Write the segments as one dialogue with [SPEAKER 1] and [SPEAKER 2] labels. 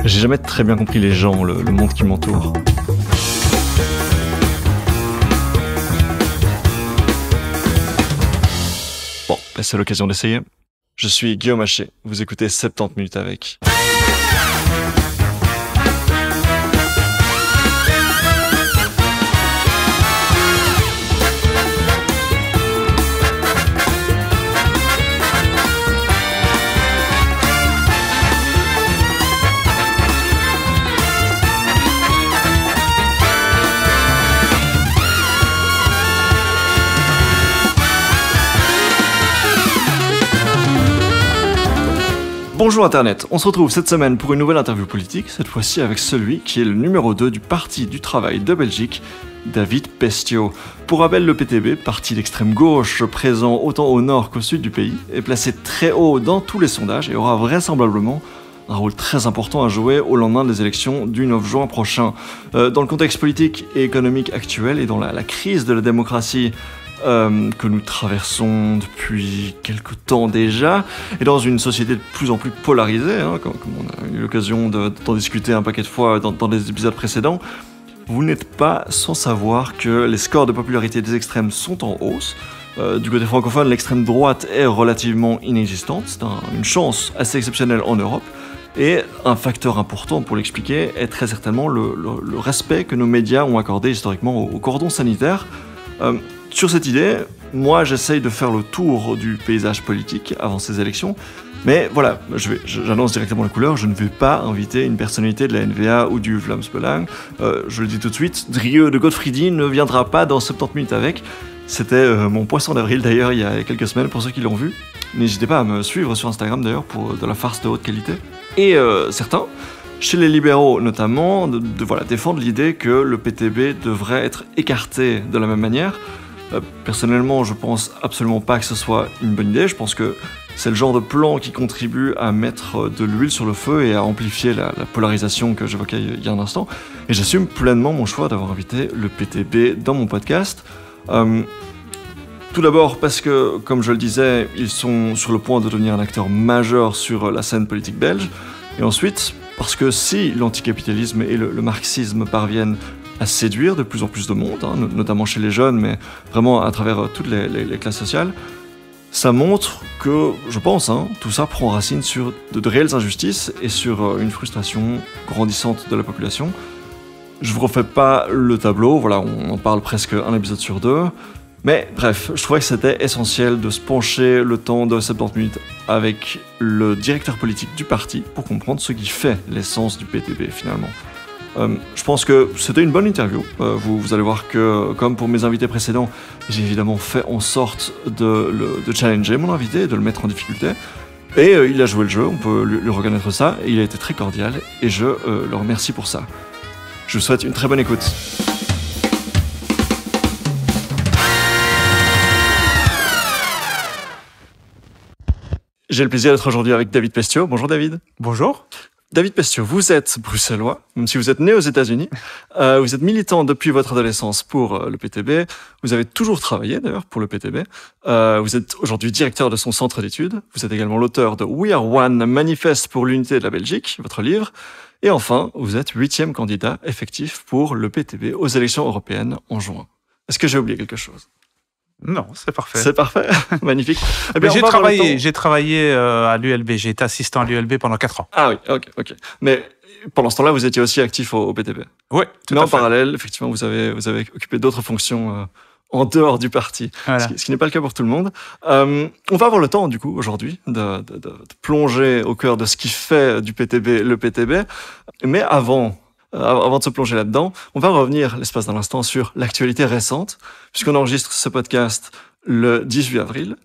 [SPEAKER 1] J'ai jamais très bien compris les gens, le monde qui m'entoure. Bon, c'est l'occasion d'essayer. Je suis Guillaume Haché, vous écoutez 70 minutes avec. Bonjour Internet, on se retrouve cette semaine pour une nouvelle interview politique, cette fois-ci avec celui qui est le numéro 2 du Parti du Travail de Belgique, David Pestio. Pour rappel, le PTB, parti d'extrême gauche présent autant au nord qu'au sud du pays, est placé très haut dans tous les sondages et aura vraisemblablement un rôle très important à jouer au lendemain des élections du 9 juin prochain. Dans le contexte politique et économique actuel et dans la crise de la démocratie que nous traversons depuis quelque temps déjà, et dans une société de plus en plus polarisée, comme on a eu l'occasion d'en discuter un paquet de fois dans des épisodes précédents, vous n'êtes pas sans savoir que les scores de popularité des extrêmes sont en hausse. Du côté francophone, l'extrême droite est relativement inexistante, c'est une chance assez exceptionnelle en Europe, et un facteur important pour l'expliquer est très certainement le respect que nos médias ont accordé historiquement au cordon sanitaire. Sur cette idée, moi j'essaye de faire le tour du paysage politique avant ces élections, mais voilà, j'annonce directement la couleur, je ne vais pas inviter une personnalité de la NVA ou du Vlaams Belang. Je le dis tout de suite, Drieu de Godfriedi ne viendra pas dans 70 minutes avec. C'était mon poisson d'avril d'ailleurs il y a quelques semaines pour ceux qui l'ont vu. N'hésitez pas à me suivre sur Instagram d'ailleurs pour de la farce de haute qualité. Et certains, chez les libéraux notamment, défendent l'idée que le PTB devrait être écarté de la même manière. Personnellement, je pense absolument pas que ce soit une bonne idée. Je pense que c'est le genre de plan qui contribue à mettre de l'huile sur le feu et à amplifier la polarisation que j'évoquais il y a un instant. Et j'assume pleinement mon choix d'avoir invité le PTB dans mon podcast. Tout d'abord parce que, comme je le disais, ils sont sur le point de devenir un acteur majeur sur la scène politique belge. Et ensuite, parce que si l'anticapitalisme et le marxisme parviennent à séduire de plus en plus de monde, notamment chez les jeunes, mais vraiment à travers toutes les classes sociales, ça montre que, je pense, tout ça prend racine sur de réelles injustices et sur une frustration grandissante de la population. Je vous refais pas le tableau, voilà, on en parle presque un épisode sur deux, mais bref, je trouvais que c'était essentiel de se pencher le temps de 70 minutes avec le directeur politique du parti pour comprendre ce qui fait l'essence du PTB finalement. Je pense que c'était une bonne interview. Vous allez voir que, comme pour mes invités précédents, j'ai évidemment fait en sorte de challenger mon invité, de le mettre en difficulté. Et il a joué le jeu, on peut lui reconnaître ça, et il a été très cordial, et je le remercie pour ça. Je vous souhaite une très bonne écoute. J'ai le plaisir d'être aujourd'hui avec David Pestio. Bonjour David.
[SPEAKER 2] Bonjour.
[SPEAKER 1] David Pestio, vous êtes bruxellois, même si vous êtes né aux États-Unis. Vous êtes militant depuis votre adolescence pour le PTB. Vous avez toujours travaillé d'ailleurs pour le PTB. Vous êtes aujourd'hui directeur de son centre d'études. Vous êtes également l'auteur de We Are One, manifeste pour l'unité de la Belgique, votre livre. Et enfin, vous êtes 8e candidat effectif pour le PTB aux élections européennes en juin. Est-ce que j'ai oublié quelque chose ?
[SPEAKER 2] Non, c'est parfait.
[SPEAKER 1] C'est parfait, magnifique.
[SPEAKER 2] Eh bien, j'ai travaillé à l'ULB, j'ai été assistant à l'ULB pendant 4 ans.
[SPEAKER 1] Ah oui, ok. Mais pendant ce temps-là, vous étiez aussi actif au PTB.
[SPEAKER 2] Oui, tout à fait.
[SPEAKER 1] Mais en parallèle, effectivement, vous avez occupé d'autres fonctions en dehors du parti, voilà. Ce qui n'est pas le cas pour tout le monde. On va avoir le temps, du coup, aujourd'hui, de plonger au cœur de ce qui fait du PTB le PTB. Mais avant de se plonger là-dedans, on va revenir l'espace d'un instant sur l'actualité récente, puisqu'on enregistre ce podcast le 18 avril,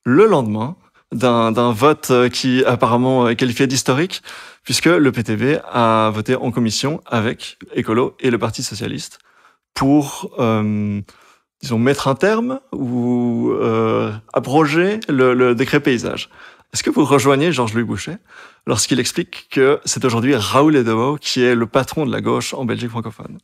[SPEAKER 1] le lendemain d'un vote qui apparemment est qualifié d'historique, puisque le PTB a voté en commission avec Écolo et le Parti Socialiste pour, mettre un terme ou abroger le décret paysage. Est-ce que vous rejoignez Georges-Louis Bouchet lorsqu'il explique que c'est aujourd'hui Raoul Edewo qui est le patron de la gauche en Belgique francophone ?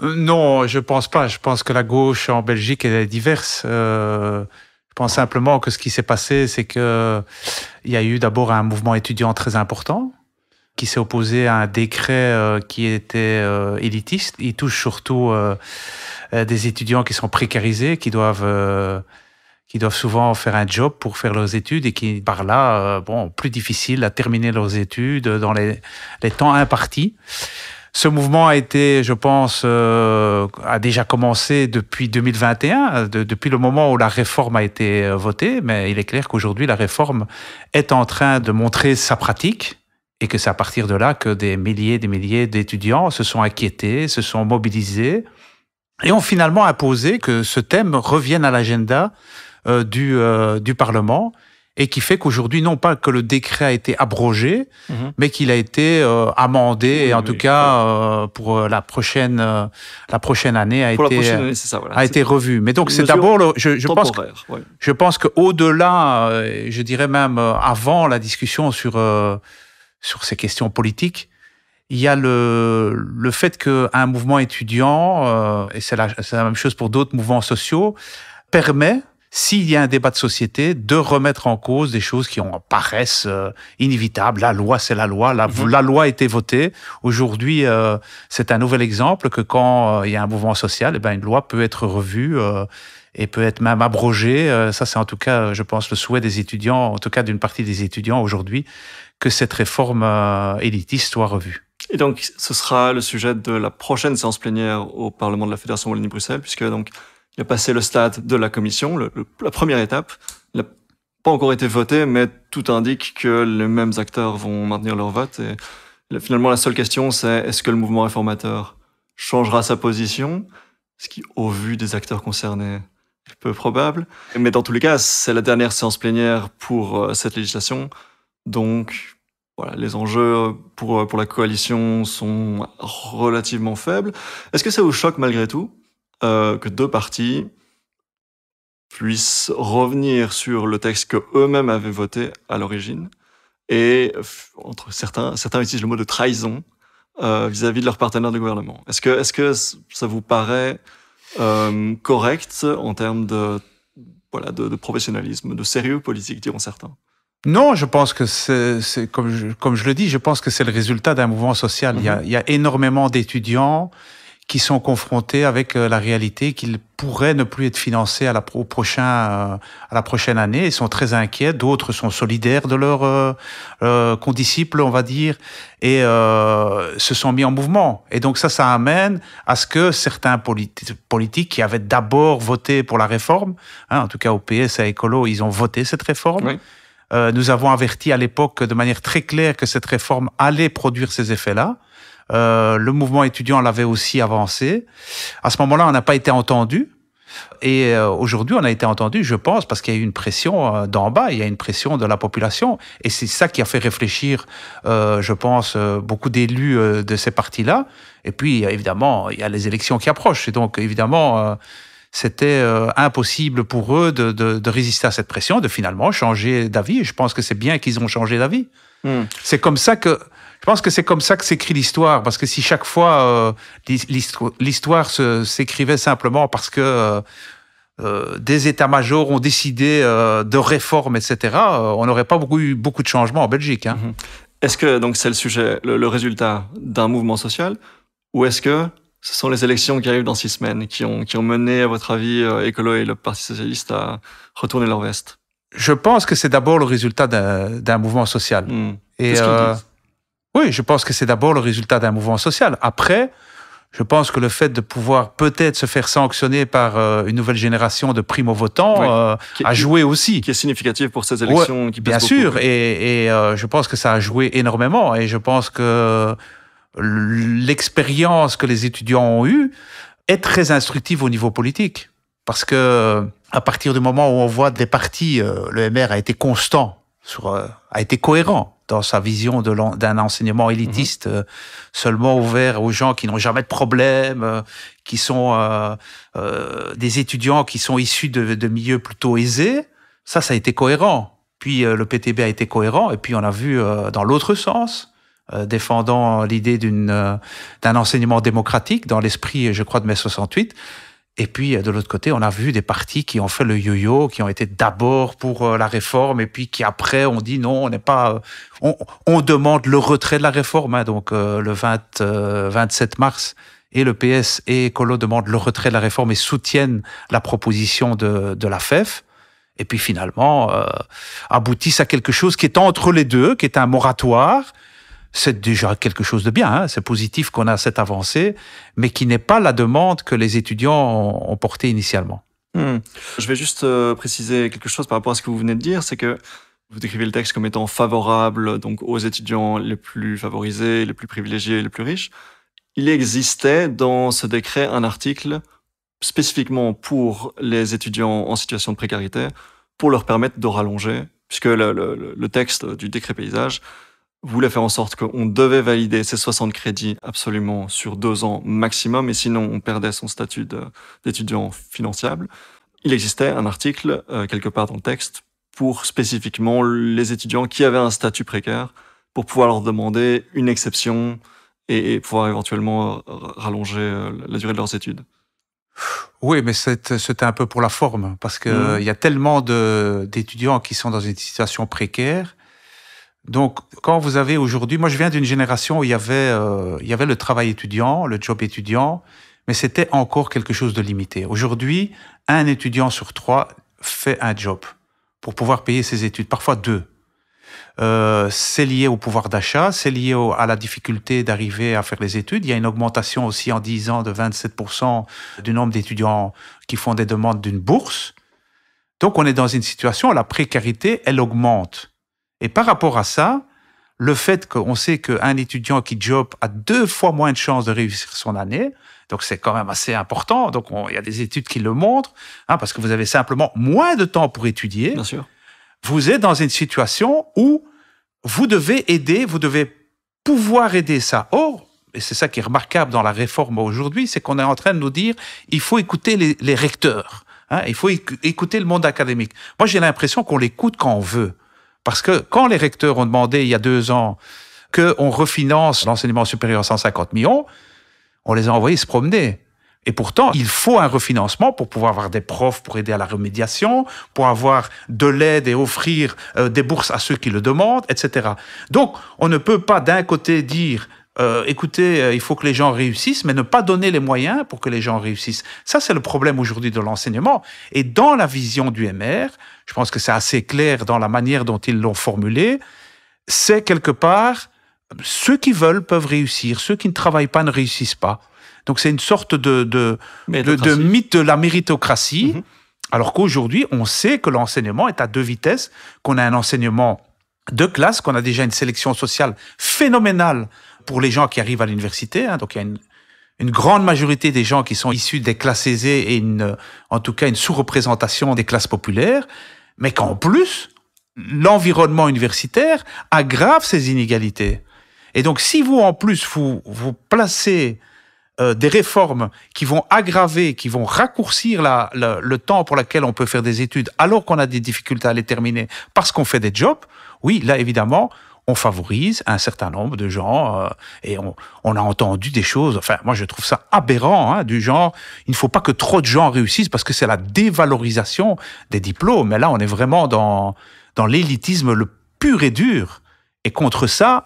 [SPEAKER 2] Non, je pense pas. Je pense que la gauche en Belgique est diverse. Je pense simplement que ce qui s'est passé, c'est que il y a eu d'abord un mouvement étudiant très important. qui s'est opposé à un décret qui était élitiste. Il touche surtout des étudiants qui sont précarisés, qui doivent souvent faire un job pour faire leurs études et qui, par là, plus difficile à terminer leurs études dans les temps impartis. Ce mouvement a été, je pense, a déjà commencé depuis 2021, depuis le moment où la réforme a été votée, mais il est clair qu'aujourd'hui, la réforme est en train de montrer sa pratique et que c'est à partir de là que des milliers d'étudiants se sont inquiétés, se sont mobilisés et ont finalement imposé que ce thème revienne à l'agenda du Parlement, et qui fait qu'aujourd'hui, non pas que le décret a été abrogé, mais qu'il a été amendé, et en tout cas, pour la prochaine année, a été revu. Mais donc, c'est d'abord, je pense qu'au-delà, je dirais même avant la discussion sur ces questions politiques, il y a le fait qu'un mouvement étudiant, et c'est la même chose pour d'autres mouvements sociaux, permet, s'il y a un débat de société, de remettre en cause des choses qui paraissent inévitables. La loi, c'est la loi. La loi a été votée. Aujourd'hui, c'est un nouvel exemple que quand il y a un mouvement social, une loi peut être revue et peut être même abrogée. Ça, c'est en tout cas, je pense, le souhait des étudiants, en tout cas d'une partie des étudiants aujourd'hui, que cette réforme élitiste soit revue.
[SPEAKER 1] Et donc, ce sera le sujet de la prochaine séance plénière au Parlement de la Fédération Wallonie-Bruxelles, puisque donc, il a passé le stade de la commission, la première étape. Il n'a pas encore été voté, mais tout indique que les mêmes acteurs vont maintenir leur vote. Et finalement, la seule question, c'est est-ce que le mouvement réformateur changera sa position? Ce qui, au vu des acteurs concernés, est peu probable. Mais dans tous les cas, c'est la dernière séance plénière pour cette législation. Donc, voilà, les enjeux pour la coalition sont relativement faibles. Est-ce que ça vous choque malgré tout que deux partis puissent revenir sur le texte qu'eux-mêmes avaient voté à l'origine et entre certains utilisent le mot de trahison vis-à-vis de leurs partenaires de gouvernement. Est-ce que ça vous paraît correct en termes de professionnalisme, de sérieux politique, diront certains?
[SPEAKER 2] Non, je pense que c'est comme je le dis, je pense que c'est le résultat d'un mouvement social. Il y a énormément d'étudiants qui sont confrontés avec la réalité qu'ils pourraient ne plus être financés à la prochaine année. Ils sont très inquiets. D'autres sont solidaires de leurs condisciples, on va dire, et se sont mis en mouvement. Et donc ça amène à ce que certains politiques qui avaient d'abord voté pour la réforme, en tout cas au PS, à Écolo, ils ont voté cette réforme. Oui. Nous avons averti à l'époque de manière très claire que cette réforme allait produire ces effets-là. Le mouvement étudiant l'avait aussi avancé. À ce moment-là, on n'a pas été entendu. Et aujourd'hui, on a été entendu, je pense, parce qu'il y a eu une pression d'en bas, il y a une pression de la population. Et c'est ça qui a fait réfléchir, je pense, beaucoup d'élus de ces partis-là. Et puis, évidemment, il y a les élections qui approchent. Et donc, évidemment, c'était impossible pour eux de résister à cette pression, de finalement changer d'avis. Et je pense que c'est bien qu'ils ont changé d'avis. C'est comme ça que... Je pense que c'est comme ça que s'écrit l'histoire, parce que si chaque fois l'histoire s'écrivait simplement parce que des états-majors ont décidé de réformes, etc., on n'aurait pas eu beaucoup de changements en Belgique. Hein.
[SPEAKER 1] Est-ce que donc c'est le sujet, le résultat d'un mouvement social, ou est-ce que ce sont les élections qui arrivent dans 6 semaines qui ont mené, à votre avis, Écolo et le Parti socialiste à retourner leur veste?
[SPEAKER 2] Je pense que c'est d'abord le résultat d'un mouvement social.
[SPEAKER 1] Et
[SPEAKER 2] oui, je pense que c'est d'abord le résultat d'un mouvement social. Après, je pense que le fait de pouvoir peut-être se faire sanctionner par une nouvelle génération de primo-votants a joué aussi.
[SPEAKER 1] Qui est significatif pour ces élections. Qui
[SPEAKER 2] bien sûr, beaucoup. Et je pense que ça a joué énormément. Et je pense que l'expérience que les étudiants ont eue est très instructive au niveau politique. Parce que à partir du moment où on voit des partis, le MR a été constant, a été cohérent dans sa vision d'un enseignement élitiste seulement ouvert aux gens qui n'ont jamais de problème, qui sont des étudiants qui sont issus de milieux plutôt aisés. Ça a été cohérent. Puis le PTB a été cohérent, et puis on a vu dans l'autre sens, défendant l'idée d'un enseignement démocratique dans l'esprit, je crois, de mai 68, Et puis, de l'autre côté, on a vu des partis qui ont fait le yo-yo, qui ont été d'abord pour la réforme, et puis qui après ont dit non, on n'est pas... On demande le retrait de la réforme. Hein, donc, le 27 mars, et le PS et Écolo demandent le retrait de la réforme et soutiennent la proposition de la FEF. Et puis finalement, aboutissent à quelque chose qui est entre les deux, qui est un moratoire. C'est déjà quelque chose de bien, hein. C'est positif qu'on a cette avancée, mais qui n'est pas la demande que les étudiants ont portée initialement.
[SPEAKER 1] Je vais juste préciser quelque chose par rapport à ce que vous venez de dire, c'est que vous décrivez le texte comme étant favorable donc, aux étudiants les plus favorisés, les plus privilégiés, les plus riches. Il existait dans ce décret un article spécifiquement pour les étudiants en situation de précarité, pour leur permettre de rallonger, puisque le texte du décret paysage voulait faire en sorte qu'on devait valider ces 60 crédits absolument sur 2 ans maximum, et sinon on perdait son statut d'étudiant finançable. Il existait un article, quelque part dans le texte, pour spécifiquement les étudiants qui avaient un statut précaire, pour pouvoir leur demander une exception et pouvoir éventuellement rallonger la durée de leurs études.
[SPEAKER 2] Oui, mais c'était un peu pour la forme, parce qu'il y a tellement d'étudiants qui sont dans une situation précaire. Donc, quand vous avez aujourd'hui... Moi, je viens d'une génération où il y avait le travail étudiant, le job étudiant, mais c'était encore quelque chose de limité. Aujourd'hui, un étudiant sur 3 fait un job pour pouvoir payer ses études, parfois 2. C'est lié au pouvoir d'achat, c'est lié à la difficulté d'arriver à faire les études. Il y a une augmentation aussi en 10 ans de 27% du nombre d'étudiants qui font des demandes d'une bourse. Donc, on est dans une situation où la précarité, elle augmente. Et par rapport à ça, le fait qu'on sait qu'un étudiant qui job a 2 fois moins de chances de réussir son année, donc c'est quand même assez important. Donc, il y a des études qui le montrent, hein, parce que vous avez simplement moins de temps pour étudier.
[SPEAKER 1] Bien sûr.
[SPEAKER 2] Vous êtes dans une situation où vous devez aider, vous devez pouvoir aider ça. Or, et c'est ça qui est remarquable dans la réforme aujourd'hui, c'est qu'on est en train de nous dire il faut écouter les recteurs, hein, il faut écouter le monde académique. Moi, j'ai l'impression qu'on l'écoute quand on veut. Parce que quand les recteurs ont demandé il y a 2 ans qu'on refinance l'enseignement supérieur à 150 millions, on les a envoyés se promener. Et pourtant, il faut un refinancement pour pouvoir avoir des profs pour aider à la remédiation, pour avoir de l'aide et offrir des bourses à ceux qui le demandent, etc. Donc, on ne peut pas d'un côté dire écoutez, il faut que les gens réussissent, mais ne pas donner les moyens pour que les gens réussissent. Ça, c'est le problème aujourd'hui de l'enseignement. Et dans la vision du MR, je pense que c'est assez clair dans la manière dont ils l'ont formulé, c'est quelque part, ceux qui veulent peuvent réussir, ceux qui ne travaillent pas ne réussissent pas. Donc, c'est une sorte de mythe de la méritocratie, alors qu'aujourd'hui, on sait que l'enseignement est à 2 vitesses, qu'on a un enseignement de classe, qu'on a déjà une sélection sociale phénoménale pour les gens qui arrivent à l'université. Hein. Donc, il y a une grande majorité des gens qui sont issus des classes aisées et en tout cas une sous-représentation des classes populaires, mais qu'en plus, l'environnement universitaire aggrave ces inégalités. Et donc, si vous, en plus, vous placez des réformes qui vont aggraver, qui vont raccourcir le temps pour lequel on peut faire des études alors qu'on a des difficultés à les terminer parce qu'on fait des jobs, oui, là, évidemment, on favorise un certain nombre de gens et on a entendu des choses, enfin, moi, je trouve ça aberrant, hein, du genre, il ne faut pas que trop de gens réussissent parce que c'est la dévalorisation des diplômes. Mais là, on est vraiment dans l'élitisme le pur et dur. Et contre ça,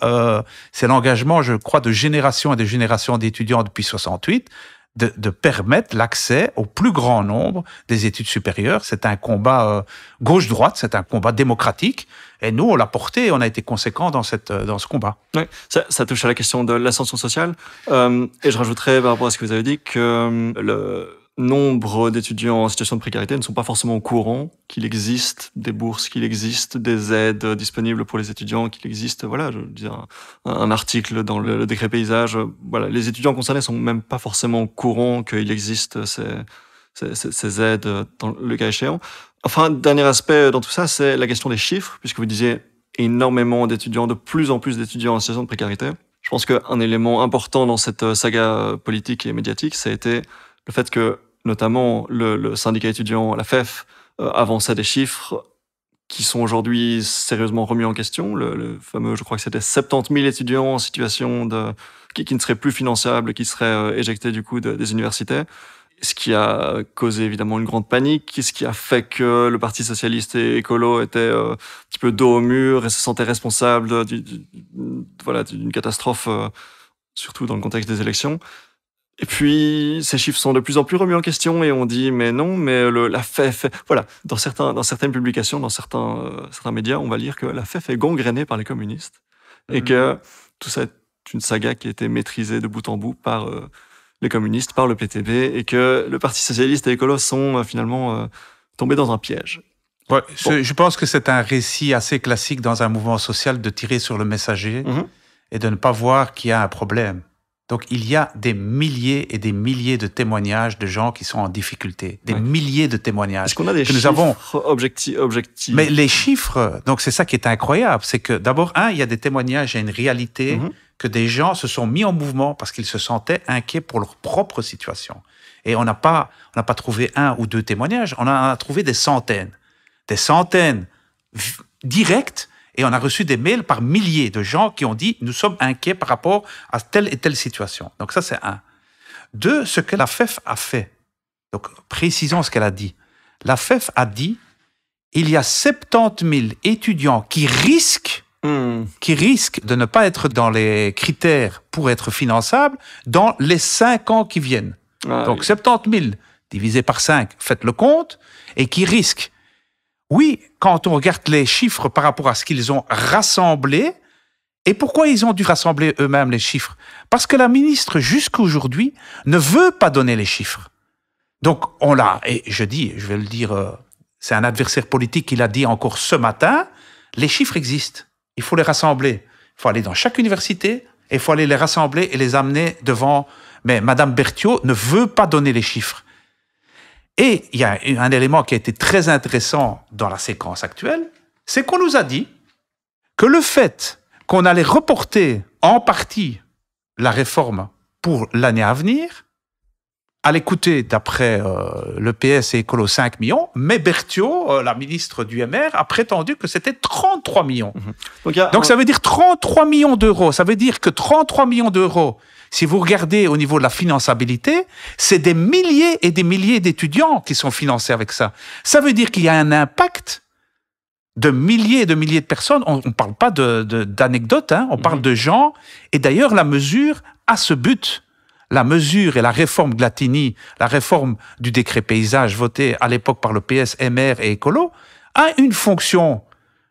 [SPEAKER 2] c'est l'engagement, je crois, de générations et de générations d'étudiants depuis 68, de permettre l'accès au plus grand nombre des études supérieures. C'est un combat gauche-droite, c'est un combat démocratique. Et nous, on l'a porté, on a été conséquents dans ce combat.
[SPEAKER 1] Oui, ça touche à la question de l'ascension sociale. Et je rajouterais, par rapport à ce que vous avez dit, que le nombre d'étudiants en situation de précarité ne sont pas forcément au courant qu'il existe des bourses, qu'il existe des aides disponibles pour les étudiants, qu'il existe, voilà, je veux dire, un article dans le décret paysage. Voilà, les étudiants concernés sont même pas forcément au courant qu'il existe ces aides dans le cas échéant. Enfin, dernier aspect dans tout ça, c'est la question des chiffres, puisque vous disiez énormément d'étudiants, de plus en plus d'étudiants en situation de précarité. Je pense qu'un élément important dans cette saga politique et médiatique, ça a été le fait que, notamment, le syndicat étudiant, la FEF, avançait des chiffres qui sont aujourd'hui sérieusement remis en question. Le fameux, je crois que c'était 70 000 étudiants en situation qui ne seraient plus finançables, qui seraient éjectés du coup des universités. ce qui a causé évidemment une grande panique, ce qui a fait que le Parti socialiste et écolo était un petit peu dos au mur et se sentait responsable d'une catastrophe, surtout dans le contexte des élections. Et puis, ces chiffres sont de plus en plus remis en question et on dit, mais non, mais la FEF... Voilà, dans certaines publications, dans certains médias, on va lire que la FEF est gangrénée par les communistes et que tout ça est une saga qui a été maîtrisée de bout en bout par les communistes, par le PTB, et que le Parti socialiste et écolo sont finalement tombés dans un piège.
[SPEAKER 2] Ouais, je pense que c'est un récit assez classique dans un mouvement social de tirer sur le messager et de ne pas voir qu'il y a un problème. Donc, il y a des milliers et des milliers de témoignages de gens qui sont en difficulté. Des milliers de témoignages.
[SPEAKER 1] Est-ce qu'on a des chiffres objectifs?
[SPEAKER 2] Mais les chiffres, donc c'est ça qui est incroyable. C'est que d'abord, il y a des témoignages, il y a une réalité que des gens se sont mis en mouvement parce qu'ils se sentaient inquiets pour leur propre situation. Et on n'a pas trouvé 1 ou 2 témoignages, on en a trouvé des centaines directs. Et on a reçu des mails par milliers de gens qui ont dit « Nous sommes inquiets par rapport à telle et telle situation ». Donc ça, c'est 1. 2, ce que la FEF a fait. Donc, précisons ce qu'elle a dit. La FEF a dit « Il y a 70 000 étudiants qui risquent de ne pas être dans les critères pour être finançables dans les 5 ans qui viennent. » Donc, 70 000 divisé par 5, faites le compte, et qui risquent. Oui, quand on regarde les chiffres par rapport à ce qu'ils ont rassemblé, et pourquoi ils ont dû rassembler eux-mêmes les chiffres? Parce que la ministre, jusqu'à aujourd'hui, ne veut pas donner les chiffres. Donc, on l'a, et je vais le dire, c'est un adversaire politique qui l'a dit encore ce matin, les chiffres existent, il faut les rassembler. Il faut aller dans chaque université, et il faut aller les rassembler et les amener devant... Mais Madame Berthiaud ne veut pas donner les chiffres. Et il y a un élément qui a été très intéressant dans la séquence actuelle, c'est qu'on nous a dit que le fait qu'on allait reporter en partie la réforme pour l'année à venir allait coûter, d'après le PS et Écolo, 5 millions, mais Berthiaud, la ministre du MR, a prétendu que c'était 33 millions. Donc ça veut dire 33 millions d'euros. Ça veut dire que 33 millions d'euros, si vous regardez au niveau de la finançabilité, c'est des milliers et des milliers d'étudiants qui sont financés avec ça. Ça veut dire qu'il y a un impact de milliers et de milliers de personnes. On ne parle pas d'anecdotes, on parle de gens. Et d'ailleurs, la mesure a ce but. La mesure et la réforme Glatini, la réforme du décret paysage voté à l'époque par le PS, MR et Écolo, a une fonction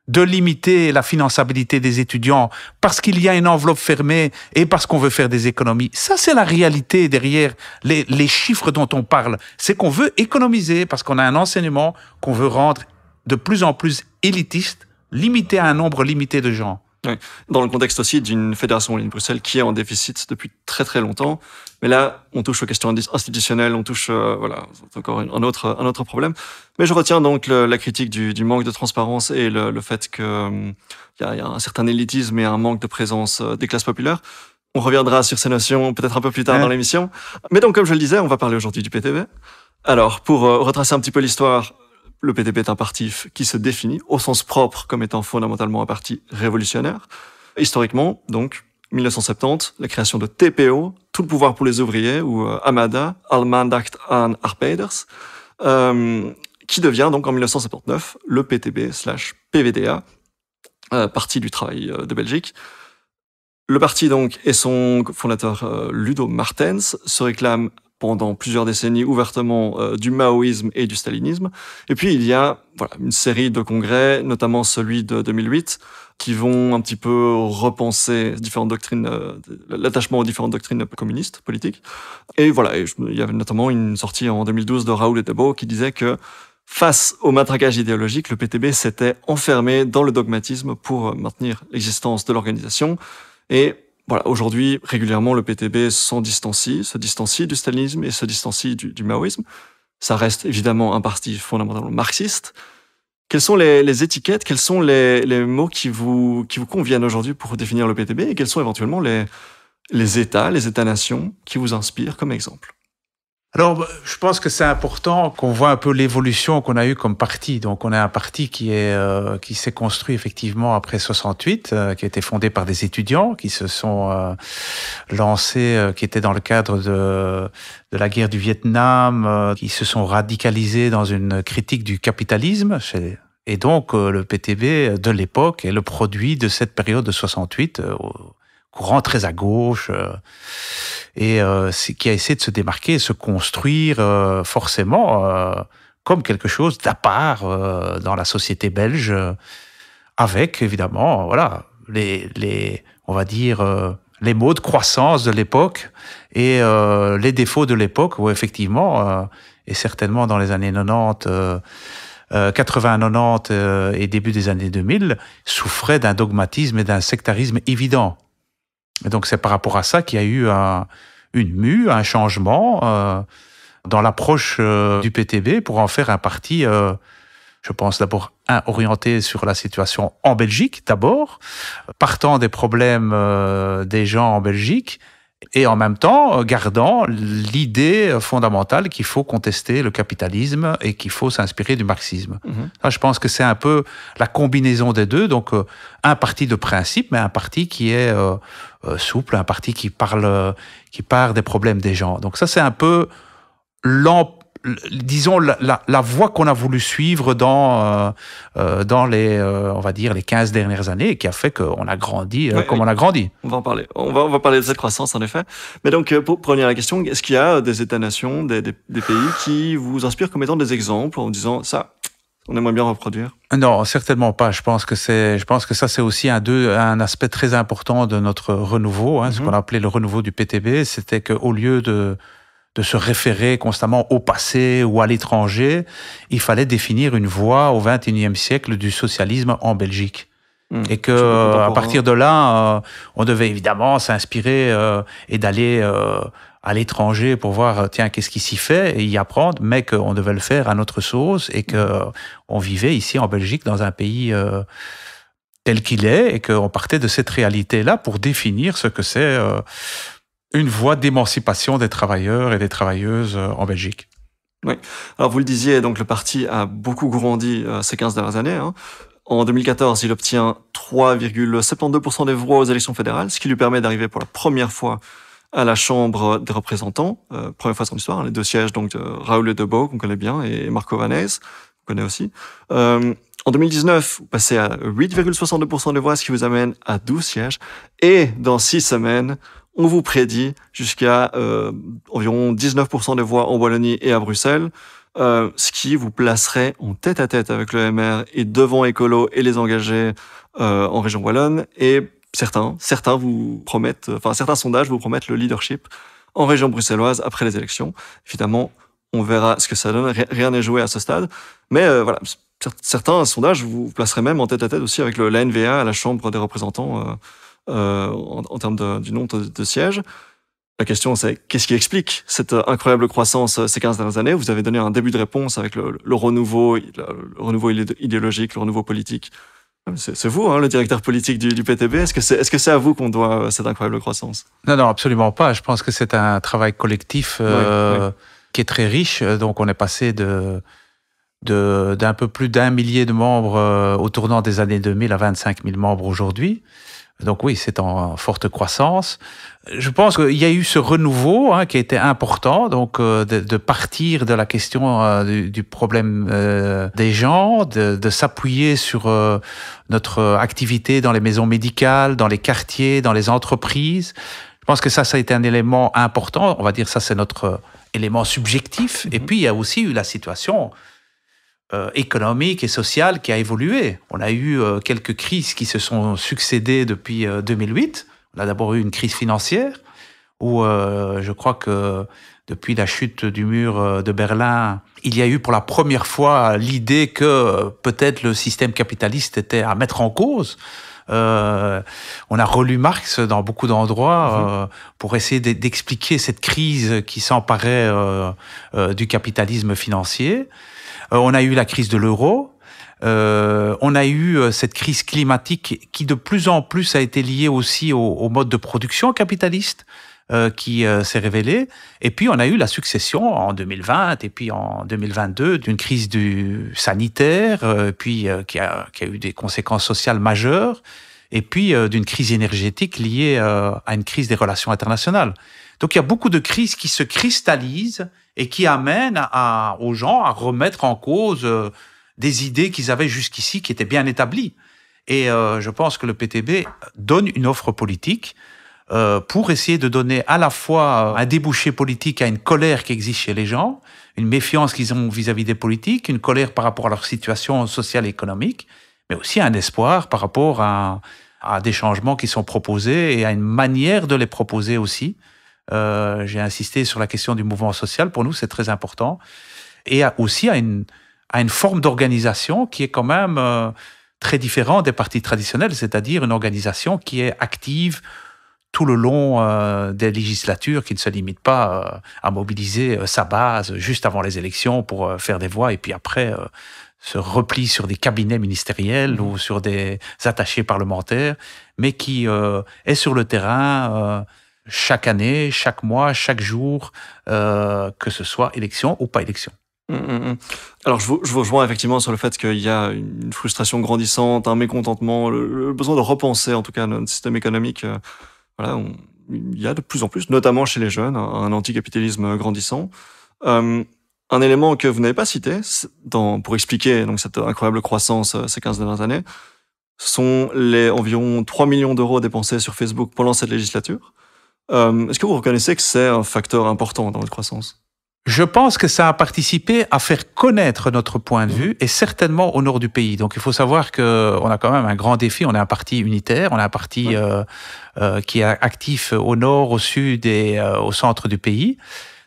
[SPEAKER 2] de limiter la finançabilité des étudiants parce qu'il y a une enveloppe fermée et parce qu'on veut faire des économies. Ça, c'est la réalité derrière les chiffres dont on parle. C'est qu'on veut économiser parce qu'on a un enseignement qu'on veut rendre de plus en plus élitiste, limité à un nombre limité de gens.
[SPEAKER 1] Oui. Dans le contexte aussi d'une fédération Wallonie-Bruxelles qui est en déficit depuis très très longtemps. Mais là, on touche aux questions institutionnelles, on touche, c'est encore un autre problème. Mais je retiens donc la critique du manque de transparence et le fait qu'il y a un certain élitisme et un manque de présence des classes populaires. On reviendra sur ces notions peut-être un peu plus tard dans l'émission. Mais donc, comme je le disais, on va parler aujourd'hui du PTB. Alors, pour retracer un petit peu l'histoire, le PTB est un parti qui se définit au sens propre comme étant fondamentalement un parti révolutionnaire. Historiquement, donc, 1970, la création de TPO, tout le pouvoir pour les ouvriers, ou AMADA, Allmaandacht aan Arbeiders, qui devient donc en 1979 le PTB/PVDA, Parti du travail de Belgique. Le parti donc et son fondateur Ludo Martens se réclament pendant plusieurs décennies ouvertement du maoïsme et du stalinisme. Et puis il y a une série de congrès, notamment celui de 2008, qui vont un petit peu repenser différentes doctrines, l'attachement aux différentes doctrines communistes, politiques. Et il y avait notamment une sortie en 2012 de Raoul Etebo qui disait que face au matraquage idéologique, le PTB s'était enfermé dans le dogmatisme pour maintenir l'existence de l'organisation. Et aujourd'hui, régulièrement, le PTB se distancie du stalinisme et se distancie du maoïsme. Ça reste évidemment un parti fondamentalement marxiste. Quelles sont les étiquettes, quels sont les mots qui vous conviennent aujourd'hui pour définir le PTB et quels sont éventuellement les États-nations qui vous inspirent comme exemple?
[SPEAKER 2] Alors, je pense que c'est important qu'on voit un peu l'évolution qu'on a eue comme parti. Donc, on a un parti qui s'est construit effectivement après 68, qui a été fondé par des étudiants qui se sont lancés, qui étaient dans le cadre de la guerre du Vietnam, qui se sont radicalisés dans une critique du capitalisme. Et donc, le PTB de l'époque est le produit de cette période de 68, courant très à gauche, et qui a essayé de se démarquer et se construire forcément comme quelque chose d'à part dans la société belge, avec évidemment, voilà, on va dire, les maux de croissance de l'époque et les défauts de l'époque, où effectivement, et certainement dans les années 90, 80-90 et début des années 2000, souffrait d'un dogmatisme et d'un sectarisme évident. Et donc c'est par rapport à ça qu'il y a eu une mue, un changement dans l'approche du PTB pour en faire un parti, je pense d'abord orienté sur la situation en Belgique d'abord, partant des problèmes des gens en Belgique, et en même temps gardant l'idée fondamentale qu'il faut contester le capitalisme et qu'il faut s'inspirer du marxisme. Ça, je pense que c'est un peu la combinaison des deux, donc un parti de principe, mais un parti qui est souple, un parti qui part des problèmes des gens. Donc ça, c'est un peu disons la voie qu'on a voulu suivre dans les on va dire les 15 dernières années, et qui a fait qu'on a grandi comme on a grandi.
[SPEAKER 1] On va en parler. On va parler de cette croissance en effet. Mais donc pour revenir à la question, est-ce qu'il y a des États-nations, des pays qui vous inspirent comme étant des exemples en disant ça, on aimerait bien reproduire?
[SPEAKER 2] Non, certainement pas. Je pense que ça c'est aussi un aspect très important de notre renouveau, ce qu'on a appelé le renouveau du PTB, c'était qu'au lieu de se référer constamment au passé ou à l'étranger, il fallait définir une voie au XXIe siècle du socialisme en Belgique. Et que à partir de là, on devait évidemment s'inspirer et d'aller à l'étranger pour voir tiens qu'est-ce qui s'y fait et y apprendre, mais qu'on devait le faire à notre sauce et que on vivait ici en Belgique dans un pays tel qu'il est, et qu'on partait de cette réalité-là pour définir ce que c'est une voie d'émancipation des travailleurs et des travailleuses en Belgique.
[SPEAKER 1] Oui. Alors vous le disiez, donc le parti a beaucoup grandi ces 15 dernières années. En 2014, il obtient 3,72% des voix aux élections fédérales, ce qui lui permet d'arriver pour la première fois à la Chambre des représentants, première fois de son histoire, les deux sièges donc de Raoul de Bow, qu'on connaît bien, et Marco Vanès, qu'on connaît aussi. En 2019, vous passez à 8,62% des voix, ce qui vous amène à 12 sièges. Et dans 6 semaines, on vous prédit jusqu'à environ 19% des voix en Wallonie et à Bruxelles, ce qui vous placerait en tête-à-tête avec le MR et devant Écolo et les engagés en région wallonne. Et certains vous promettent, certains sondages vous promettent le leadership en région bruxelloise après les élections. Évidemment, on verra ce que ça donne. Rien n'est joué à ce stade. Mais voilà, certains sondages vous placeraient même en tête-à-tête aussi avec la NVA à la Chambre des représentants en termes du nombre de sièges. La question, c'est qu'est-ce qui explique cette incroyable croissance ces 15 dernières années? Vous avez donné un début de réponse avec le renouveau idéologique, le renouveau politique. C'est vous, le directeur politique du PTB. Est-ce que c'est à vous qu'on doit cette incroyable croissance?
[SPEAKER 2] Non, absolument pas. Je pense que c'est un travail collectif qui est très riche. Donc, on est passé d'un peu plus d'1 millier de membres au tournant des années 2000 à 25 000 membres aujourd'hui. Donc oui, c'est en forte croissance. Je pense qu'il y a eu ce renouveau qui a été important, donc de partir de la question du problème des gens, de s'appuyer sur notre activité dans les maisons médicales, dans les quartiers, dans les entreprises. Je pense que ça a été un élément important. On va dire ça, c'est notre élément subjectif. Et puis, il y a aussi eu la situation économique et sociale qui a évolué. On a eu quelques crises qui se sont succédées depuis 2008. On a d'abord eu une crise financière où je crois que depuis la chute du mur de Berlin, il y a eu pour la première fois l'idée que peut-être le système capitaliste était à mettre en cause. On a relu Marx dans beaucoup d'endroits pour essayer d'expliquer cette crise qui s'emparait du capitalisme financier. On a eu la crise de l'euro, on a eu cette crise climatique qui de plus en plus a été liée aussi au mode de production capitaliste. qui s'est révélée. Et puis, on a eu la succession en 2020 et puis en 2022 d'une crise sanitaire, puis qui a eu des conséquences sociales majeures, et puis d'une crise énergétique liée à une crise des relations internationales. Donc, il y a beaucoup de crises qui se cristallisent et qui amènent aux gens à remettre en cause des idées qu'ils avaient jusqu'ici, qui étaient bien établies. Et je pense que le PTB donne une offre politique pour essayer de donner à la fois un débouché politique à une colère qui existe chez les gens, une méfiance qu'ils ont vis-à-vis des politiques, une colère par rapport à leur situation sociale et économique, mais aussi un espoir par rapport à des changements qui sont proposés et à une manière de les proposer aussi. J'ai insisté sur la question du mouvement social. Pour nous, c'est très important. Et aussi à une forme d'organisation qui est quand même très différente des partis traditionnels, c'est-à-dire une organisation qui est active tout le long des législatures, qui ne se limite pas à mobiliser sa base juste avant les élections pour faire des voix et puis après se replie sur des cabinets ministériels ou sur des attachés parlementaires, mais qui est sur le terrain chaque année, chaque mois, chaque jour, que ce soit élection ou pas élection.
[SPEAKER 1] Alors, je vous rejoins effectivement sur le fait qu'il y a une frustration grandissante, un mécontentement, le besoin de repenser en tout cas notre système économique. Voilà, il y a de plus en plus, notamment chez les jeunes, un anticapitalisme grandissant. Un élément que vous n'avez pas cité pour expliquer donc, cette incroyable croissance ces 15 dernières années, sont les environ 3 millions d'euros dépensés sur Facebook pendant cette législature. Est-ce que vous reconnaissez que c'est un facteur important dans votre croissance ?
[SPEAKER 2] Je pense que ça a participé à faire connaître notre point de vue et certainement au nord du pays. Donc il faut savoir qu'on a quand même un grand défi. On est un parti unitaire, on est un parti qui est actif au nord, au sud et au centre du pays.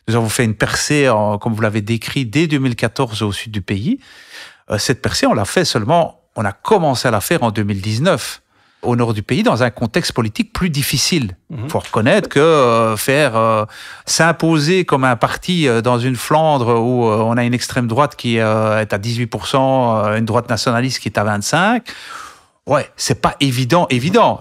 [SPEAKER 2] Nous avons fait une percée, comme vous l'avez décrit, dès 2014 au sud du pays. Cette percée, on a commencé à la faire en 2019. Au nord du pays, dans un contexte politique plus difficile. Il faut reconnaître que s'imposer comme un parti dans une Flandre où on a une extrême droite qui est à 18%, une droite nationaliste qui est à 25%, ouais, c'est pas évident.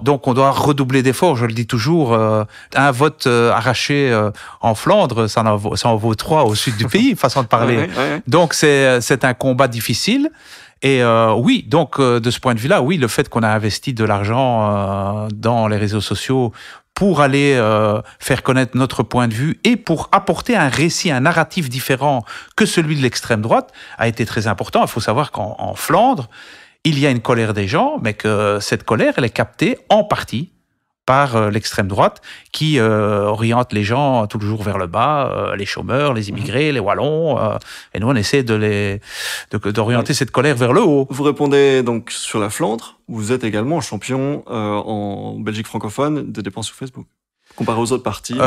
[SPEAKER 2] Donc on doit redoubler d'efforts, je le dis toujours. Un vote arraché en Flandre, ça en vaut 3 au sud du pays, façon de parler. Ouais. Donc c'est un combat difficile. Et oui, donc de ce point de vue-là, oui, le fait qu'on a investi de l'argent dans les réseaux sociaux pour aller faire connaître notre point de vue et pour apporter un récit, un narratif différent que celui de l'extrême droite a été très important. Il faut savoir qu'en Flandre, il y a une colère des gens, mais que cette colère, elle est captée en partie par l'extrême droite qui oriente les gens toujours vers le bas, les chômeurs, les immigrés, les Wallons, et nous on essaie d'orienter cette colère vers le haut.
[SPEAKER 1] Vous répondez donc sur la Flandre, vous êtes également champion en Belgique francophone des dépenses sur Facebook. Comparé aux autres partis.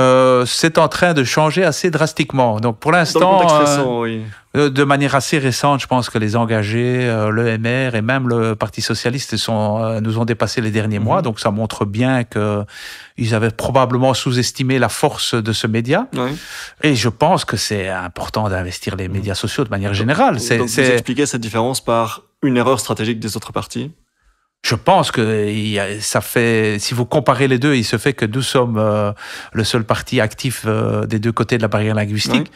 [SPEAKER 2] C'est en train de changer assez drastiquement. Donc pour l'instant,
[SPEAKER 1] dans le contexte récent, oui.
[SPEAKER 2] De manière assez récente, je pense que les engagés, l'EMR et même le Parti socialiste nous ont dépassé les derniers mois. Donc ça montre bien qu'ils avaient probablement sous-estimé la force de ce média. Oui. Et je pense que c'est important d'investir les médias sociaux de manière générale.
[SPEAKER 1] Donc vous expliquez cette différence par une erreur stratégique des autres partis ?
[SPEAKER 2] Je pense que si vous comparez les deux, il se fait que nous sommes le seul parti actif des deux côtés de la barrière linguistique.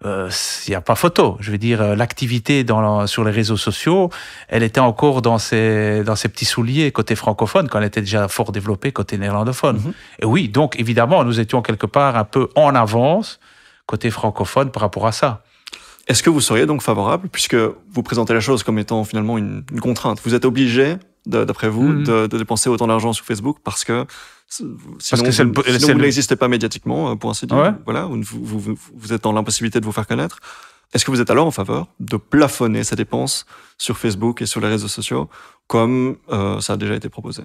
[SPEAKER 2] Il n'y a pas photo. Je veux dire, l'activité sur les réseaux sociaux, elle était encore dans ses petits souliers côté francophone, quand elle était déjà fort développée côté néerlandophone. Et oui, donc évidemment, nous étions quelque part un peu en avance côté francophone par rapport à ça.
[SPEAKER 1] Est-ce que vous seriez donc favorable, puisque vous présentez la chose comme étant finalement une contrainte, vous êtes obligé, d'après vous, de dépenser autant d'argent sur Facebook parce que sinon vous n'existez pas médiatiquement, pour ainsi dire. Ouais. Voilà, vous êtes dans l'impossibilité de vous faire connaître. Est-ce que vous êtes alors en faveur de plafonner ces dépenses sur Facebook et sur les réseaux sociaux comme ça a déjà été proposé ?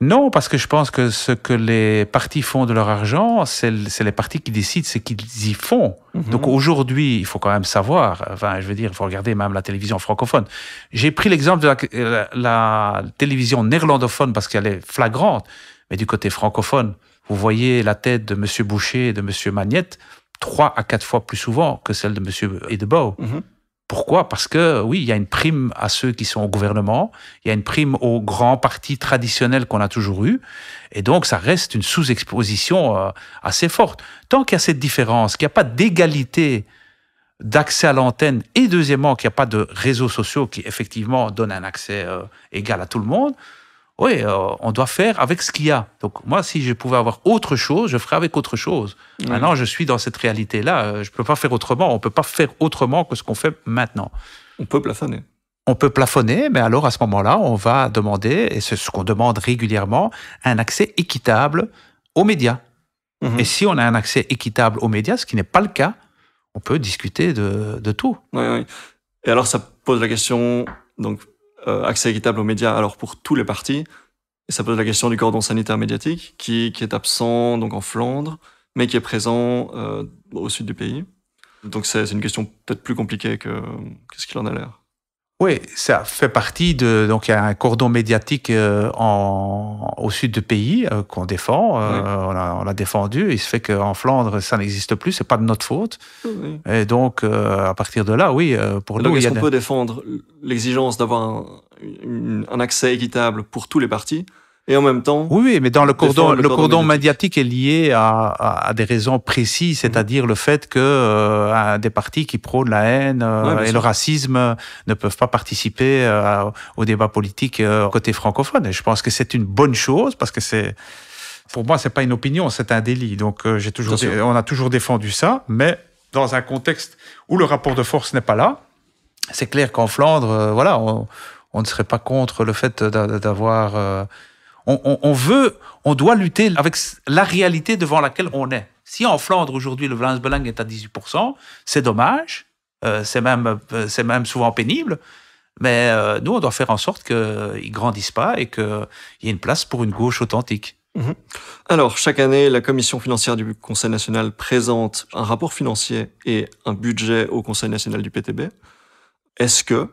[SPEAKER 2] Non, parce que je pense que ce que les partis font de leur argent, c'est les partis qui décident ce qu'ils y font. Donc aujourd'hui, il faut quand même savoir, enfin, je veux dire, il faut regarder même la télévision francophone. J'ai pris l'exemple de la télévision néerlandophone parce qu'elle est flagrante, mais du côté francophone, vous voyez la tête de M. Boucher et de M. Magnette 3 à 4 fois plus souvent que celle de M. Edebouw. Pourquoi? Parce que, oui, il y a une prime à ceux qui sont au gouvernement, il y a une prime aux grands partis traditionnels qu'on a toujours eus, et donc ça reste une sous-exposition assez forte. Tant qu'il y a cette différence, qu'il n'y a pas d'égalité d'accès à l'antenne, et deuxièmement, qu'il n'y a pas de réseaux sociaux qui, effectivement, donnent un accès égal à tout le monde, oui, on doit faire avec ce qu'il y a. Donc moi, si je pouvais avoir autre chose, je ferais avec autre chose. Oui. Maintenant, je suis dans cette réalité-là. Je ne peux pas faire autrement. On ne peut pas faire autrement que ce qu'on fait maintenant.
[SPEAKER 1] On peut plafonner.
[SPEAKER 2] On peut plafonner, mais alors à ce moment-là, on va demander, et c'est ce qu'on demande régulièrement, un accès équitable aux médias. Mmh. Et si on a un accès équitable aux médias, ce qui n'est pas le cas, on peut discuter de tout.
[SPEAKER 1] Oui, oui. Et alors, ça pose la question... donc. Accès équitable aux médias, alors pour tous les partis. Et ça pose la question du cordon sanitaire médiatique, qui est absent donc en Flandre, mais qui est présent au sud du pays. Donc c'est une question peut-être plus compliquée que ce qu'il en a l'air.
[SPEAKER 2] Oui, ça fait partie de... Donc il y a un cordon médiatique au sud du pays qu'on défend. Oui. On l'a défendu. Il se fait qu'en Flandre, ça n'existe plus. C'est pas de notre faute. Oui. Et donc, à partir de là, oui, pour nous...
[SPEAKER 1] Donc est-ce qu'on peut défendre l'exigence d'avoir un accès équitable pour tous les partis et en même temps...
[SPEAKER 2] Oui, mais dans le cordon médiatique est lié à des raisons précises, c'est-à-dire le fait que des partis qui prônent la haine et le racisme ne peuvent pas participer au débat politique côté francophone. Et je pense que c'est une bonne chose, parce que pour moi, c'est pas une opinion, c'est un délit. Donc, on a toujours défendu ça, mais dans un contexte où le rapport de force n'est pas là, c'est clair qu'en Flandre, voilà, on ne serait pas contre le fait d'avoir... On doit lutter avec la réalité devant laquelle on est. Si en Flandre, aujourd'hui, le Vlaams Belang est à 18%, c'est dommage, c'est même souvent pénible, mais nous, on doit faire en sorte qu'il ne grandisse pas et qu'il y ait une place pour une gauche authentique.
[SPEAKER 1] Mmh. Alors, chaque année, la Commission financière du Conseil national présente un rapport financier et un budget au Conseil national du PTB. Est-ce que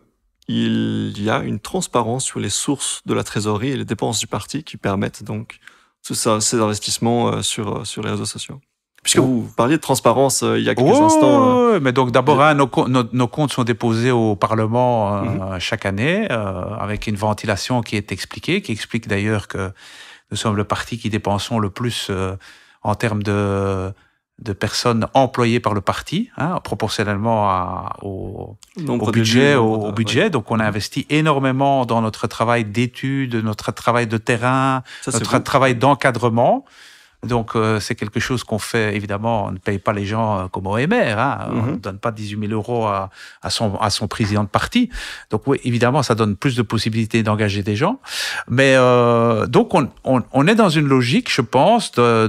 [SPEAKER 1] il y a une transparence sur les sources de la trésorerie et les dépenses du parti qui permettent donc ces investissements sur les réseaux sociaux? Puisque vous parliez de transparence il y a quelques instants.
[SPEAKER 2] Mais donc d'abord, nos comptes sont déposés au Parlement chaque année avec une ventilation qui est expliquée, qui explique d'ailleurs que nous sommes le parti qui dépensons le plus en termes de personnes employées par le parti, proportionnellement au budget. Donc, on a investi énormément dans notre travail d'études, notre travail de terrain, notre travail d'encadrement. Donc, c'est quelque chose qu'on fait, évidemment, on ne paye pas les gens comme OMR, on ne donne pas 18 000 euros à son président de parti. Donc, oui, évidemment, ça donne plus de possibilités d'engager des gens. Mais donc, on est dans une logique, je pense, on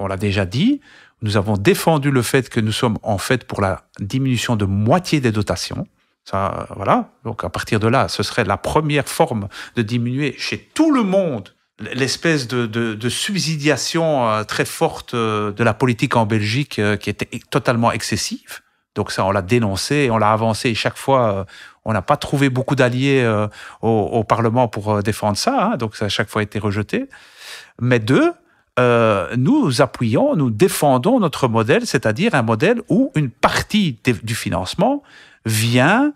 [SPEAKER 2] l'a déjà dit, nous avons défendu le fait que nous sommes en fait pour la diminution de moitié des dotations. Ça, voilà. Donc, à partir de là, ce serait la première forme de diminuer chez tout le monde l'espèce de subsidiation très forte de la politique en Belgique qui était totalement excessive. Donc ça, on l'a dénoncé, on l'a avancé. Et chaque fois, on n'a pas trouvé beaucoup d'alliés au Parlement pour défendre ça. Donc ça a chaque fois été rejeté. Mais nous appuyons, nous défendons notre modèle, c'est-à-dire un modèle où une partie du financement vient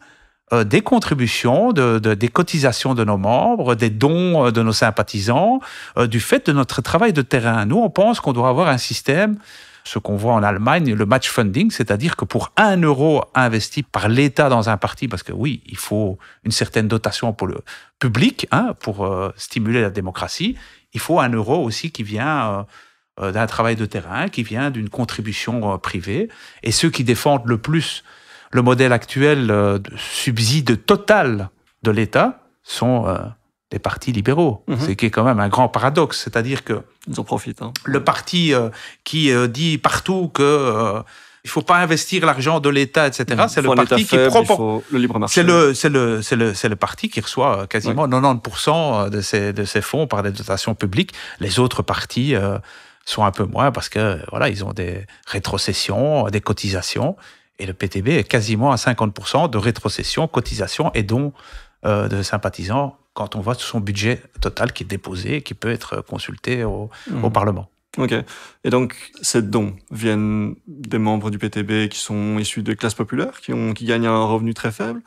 [SPEAKER 2] des contributions, des cotisations de nos membres, des dons de nos sympathisants, du fait de notre travail de terrain. Nous, on pense qu'on doit avoir un système, ce qu'on voit en Allemagne, le match funding, c'est-à-dire que pour 1 euro investi par l'État dans un parti, parce que oui, il faut une certaine dotation pour le public, pour stimuler la démocratie, il faut 1 euro aussi qui vient d'un travail de terrain, qui vient d'une contribution privée. Et ceux qui défendent le plus le modèle actuel de subside total de l'État sont les partis libéraux. C'est qui est quand même un grand paradoxe. C'est-à-dire que
[SPEAKER 1] ils en profitent.
[SPEAKER 2] Le parti qui dit partout que il faut pas investir l'argent de l'État, etc. C'est le parti qui propose
[SPEAKER 1] le libre marché.
[SPEAKER 2] C'est le parti qui reçoit quasiment 90% de ses fonds par des dotations publiques. Les autres partis sont un peu moins parce que voilà, ils ont des rétrocessions, des cotisations. Et le PTB est quasiment à 50% de rétrocession, cotisation et dons de sympathisants quand on voit son budget total qui est déposé et qui peut être consulté au Parlement.
[SPEAKER 1] Ok. Et donc, ces dons viennent des membres du PTB qui sont issus de classes populaires, qui gagnent un revenu très faible?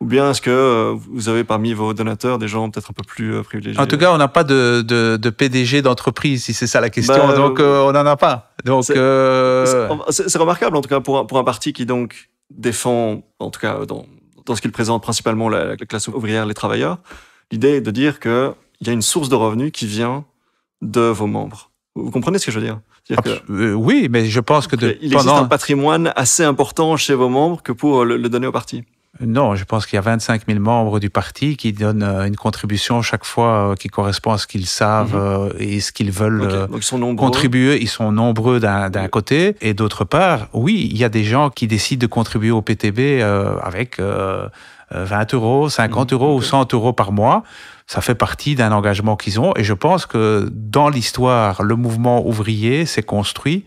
[SPEAKER 1] Ou bien est-ce que vous avez parmi vos donateurs des gens peut-être un peu plus privilégiés?
[SPEAKER 2] En tout cas, on n'a pas de PDG d'entreprise, si c'est ça la question.
[SPEAKER 1] Bah,
[SPEAKER 2] donc, on n'en a pas. Donc,
[SPEAKER 1] c'est remarquable, en tout cas, pour un parti qui donc défend, en tout cas dans ce qu'il présente principalement la classe ouvrière, les travailleurs, l'idée est de dire qu'il y a une source de revenus qui vient de vos membres. Vous comprenez ce que je veux dire?
[SPEAKER 2] Oui, mais je pense que
[SPEAKER 1] il existe un patrimoine assez important chez vos membres que pour le donner au parti.
[SPEAKER 2] Non, je pense qu'il y a 25 000 membres du parti qui donnent une contribution chaque fois qui correspond à ce qu'ils savent et ce qu'ils veulent
[SPEAKER 1] Donc ils sont
[SPEAKER 2] contribuer. Ils sont nombreux d'un côté. Et d'autre part, oui, il y a des gens qui décident de contribuer au PTB avec 20 euros, 50 euros ou 100 euros par mois. Ça fait partie d'un engagement qu'ils ont. Et je pense que dans l'histoire, le mouvement ouvrier s'est construit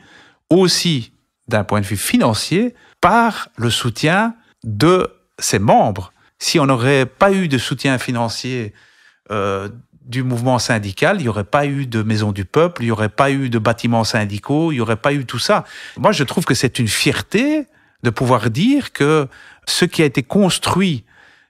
[SPEAKER 2] aussi d'un point de vue financier par le soutien de ses membres. Si on n'aurait pas eu de soutien financier du mouvement syndical, il n'y aurait pas eu de Maison du Peuple, il n'y aurait pas eu de bâtiments syndicaux, il n'y aurait pas eu tout ça. Moi, je trouve que c'est une fierté de pouvoir dire que ce qui a été construit,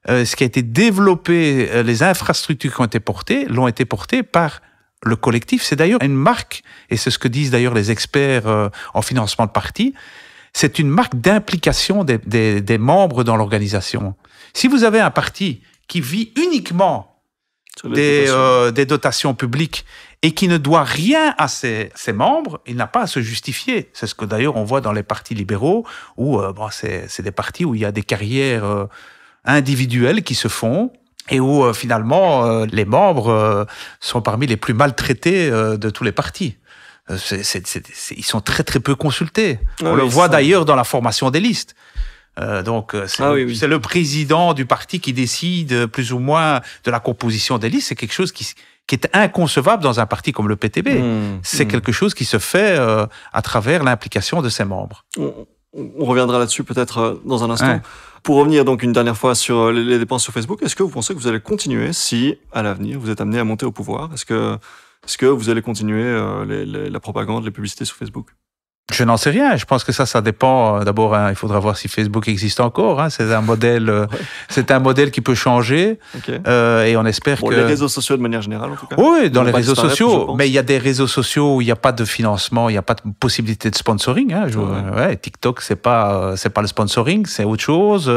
[SPEAKER 2] ce qui a été développé, les infrastructures qui ont été portées, l'ont été portées par le collectif. C'est d'ailleurs une marque, et c'est ce que disent d'ailleurs les experts en financement de parti, c'est une marque d'implication des membres dans l'organisation. Si vous avez un parti qui vit uniquement des dotations publiques et qui ne doit rien à ses membres, il n'a pas à se justifier. C'est ce que d'ailleurs on voit dans les partis libéraux, où c'est des partis où il y a des carrières individuelles qui se font, et où finalement les membres sont parmi les plus maltraités de tous les partis. Ils sont très très peu consultés. On le voit d'ailleurs dans la formation des listes. C'est le président du parti qui décide plus ou moins de la composition des listes. C'est quelque chose qui est inconcevable dans un parti comme le PTB. C'est quelque chose qui se fait à travers l'implication de ses membres.
[SPEAKER 1] On reviendra là-dessus peut-être dans un instant. Ouais. Pour revenir donc une dernière fois sur les dépenses sur Facebook, est-ce que vous pensez que vous allez continuer si, à l'avenir, vous êtes amené à monter au pouvoir? Est-ce que vous allez continuer la propagande, les publicités sur Facebook?
[SPEAKER 2] Je n'en sais rien. Je pense que ça dépend. D'abord, il faudra voir si Facebook existe encore. C'est un modèle, c'est un modèle qui peut changer. Okay. Et on espère que
[SPEAKER 1] les réseaux sociaux de manière générale, en tout cas.
[SPEAKER 2] Oui, dans les réseaux sociaux. Mais il y a des réseaux sociaux où il n'y a pas de financement, il n'y a pas de possibilité de sponsoring. TikTok, c'est pas le sponsoring, c'est autre chose.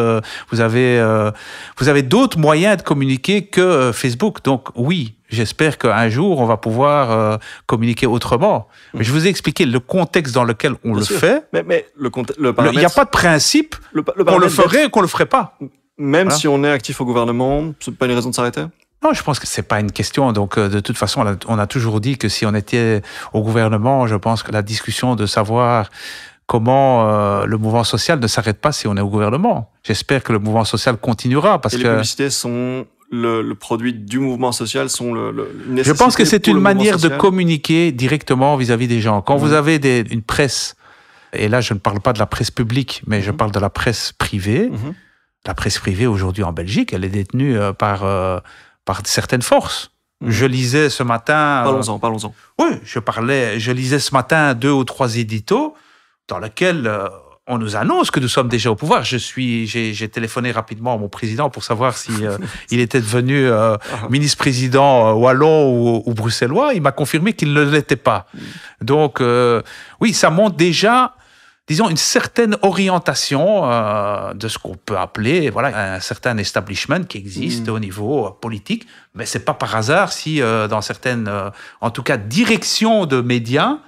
[SPEAKER 2] Vous avez d'autres moyens de communiquer que Facebook. Donc oui. J'espère qu'un jour, on va pouvoir communiquer autrement. Mais je vous ai expliqué le contexte dans lequel on le fait.
[SPEAKER 1] Mais le paramètre...
[SPEAKER 2] Il n'y a pas de principe qu'on le ferait ou qu'on ne le ferait pas.
[SPEAKER 1] Même si on est actif au gouvernement, ce n'est pas une raison de s'arrêter?
[SPEAKER 2] Non, je pense que c'est pas une question. Donc, de toute façon, on a toujours dit que si on était au gouvernement, je pense que la discussion de savoir comment le mouvement social ne s'arrête pas si on est au gouvernement. J'espère que le mouvement social continuera parce que...
[SPEAKER 1] les publicités sont... Le produit du mouvement social sont
[SPEAKER 2] Je pense que c'est une manière de communiquer directement vis-à-vis des gens. Quand vous avez une presse, et là je ne parle pas de la presse publique, mais je parle de la presse privée. La presse privée aujourd'hui en Belgique, elle est détenue par certaines forces. Je lisais ce matin...
[SPEAKER 1] Parlons-en.
[SPEAKER 2] Oui, je lisais ce matin 2 ou 3 éditos dans lesquels... on nous annonce que nous sommes déjà au pouvoir. J'ai téléphoné rapidement à mon président pour savoir si il était devenu ministre-président wallon ou bruxellois. Il m'a confirmé qu'il ne l'était pas. Donc, oui, ça montre déjà, disons, une certaine orientation de ce qu'on peut appeler un certain establishment qui existe au niveau politique. Mais c'est pas par hasard si dans certaines, en tout cas, directions de médias,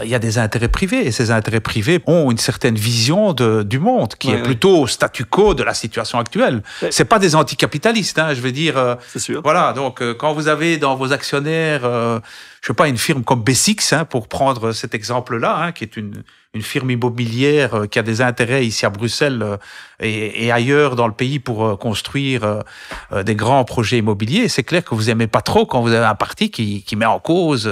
[SPEAKER 2] il y a des intérêts privés, et ces intérêts privés ont une certaine vision du monde, qui est plutôt statu quo de la situation actuelle. C'est pas des anticapitalistes, je veux dire.
[SPEAKER 1] C'est sûr.
[SPEAKER 2] Voilà, donc quand vous avez dans vos actionnaires, je sais pas, une firme comme B6, pour prendre cet exemple-là, qui est une firme immobilière qui a des intérêts ici à Bruxelles et ailleurs dans le pays pour construire des grands projets immobiliers, c'est clair que vous aimez pas trop quand vous avez un parti qui met en cause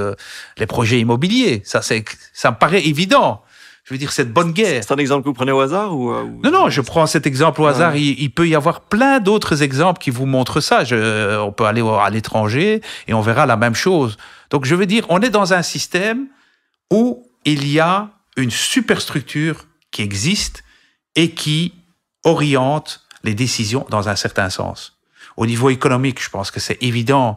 [SPEAKER 2] les projets immobiliers. Ça me paraît évident. Je veux dire, cette bonne guerre.
[SPEAKER 1] C'est un exemple que vous prenez au hasard ou...
[SPEAKER 2] Non, je prends cet exemple au hasard. Il peut y avoir plein d'autres exemples qui vous montrent ça. On peut aller à l'étranger et on verra la même chose. Donc, je veux dire, on est dans un système où il y a une superstructure qui existe et qui oriente les décisions dans un certain sens. Au niveau économique, je pense que c'est évident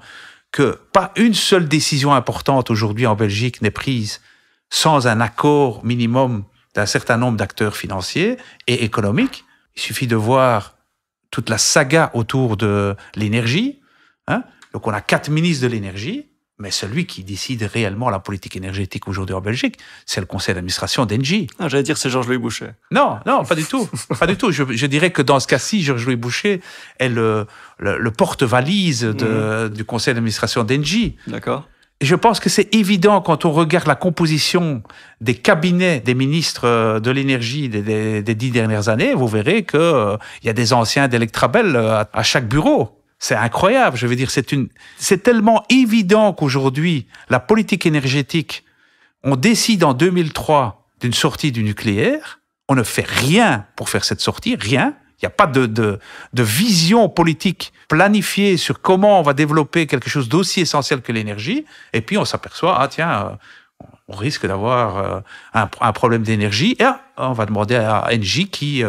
[SPEAKER 2] que pas une seule décision importante aujourd'hui en Belgique n'est prise sans un accord minimum d'un certain nombre d'acteurs financiers et économiques. Il suffit de voir toute la saga autour de l'énergie. Donc on a 4 ministres de l'énergie, mais celui qui décide réellement la politique énergétique aujourd'hui en Belgique, c'est le conseil d'administration d'Engie.
[SPEAKER 1] Ah, j'allais dire c'est Georges-Louis Boucher.
[SPEAKER 2] Non, pas du tout. Pas du tout. Je dirais que dans ce cas-ci, Georges-Louis Boucher est le porte-valise du conseil d'administration d'Engie.
[SPEAKER 1] D'accord.
[SPEAKER 2] Je pense que c'est évident quand on regarde la composition des cabinets des ministres de l'énergie des 10 dernières années, vous verrez qu'il y a des anciens d'Electrabel à chaque bureau. C'est incroyable, je veux dire, c'est tellement évident qu'aujourd'hui, la politique énergétique, on décide en 2003 d'une sortie du nucléaire, on ne fait rien pour faire cette sortie, rien. Il n'y a pas de vision politique planifiée sur comment on va développer quelque chose d'aussi essentiel que l'énergie. Et puis on s'aperçoit, on risque d'avoir un problème d'énergie. Et on va demander à Engie qui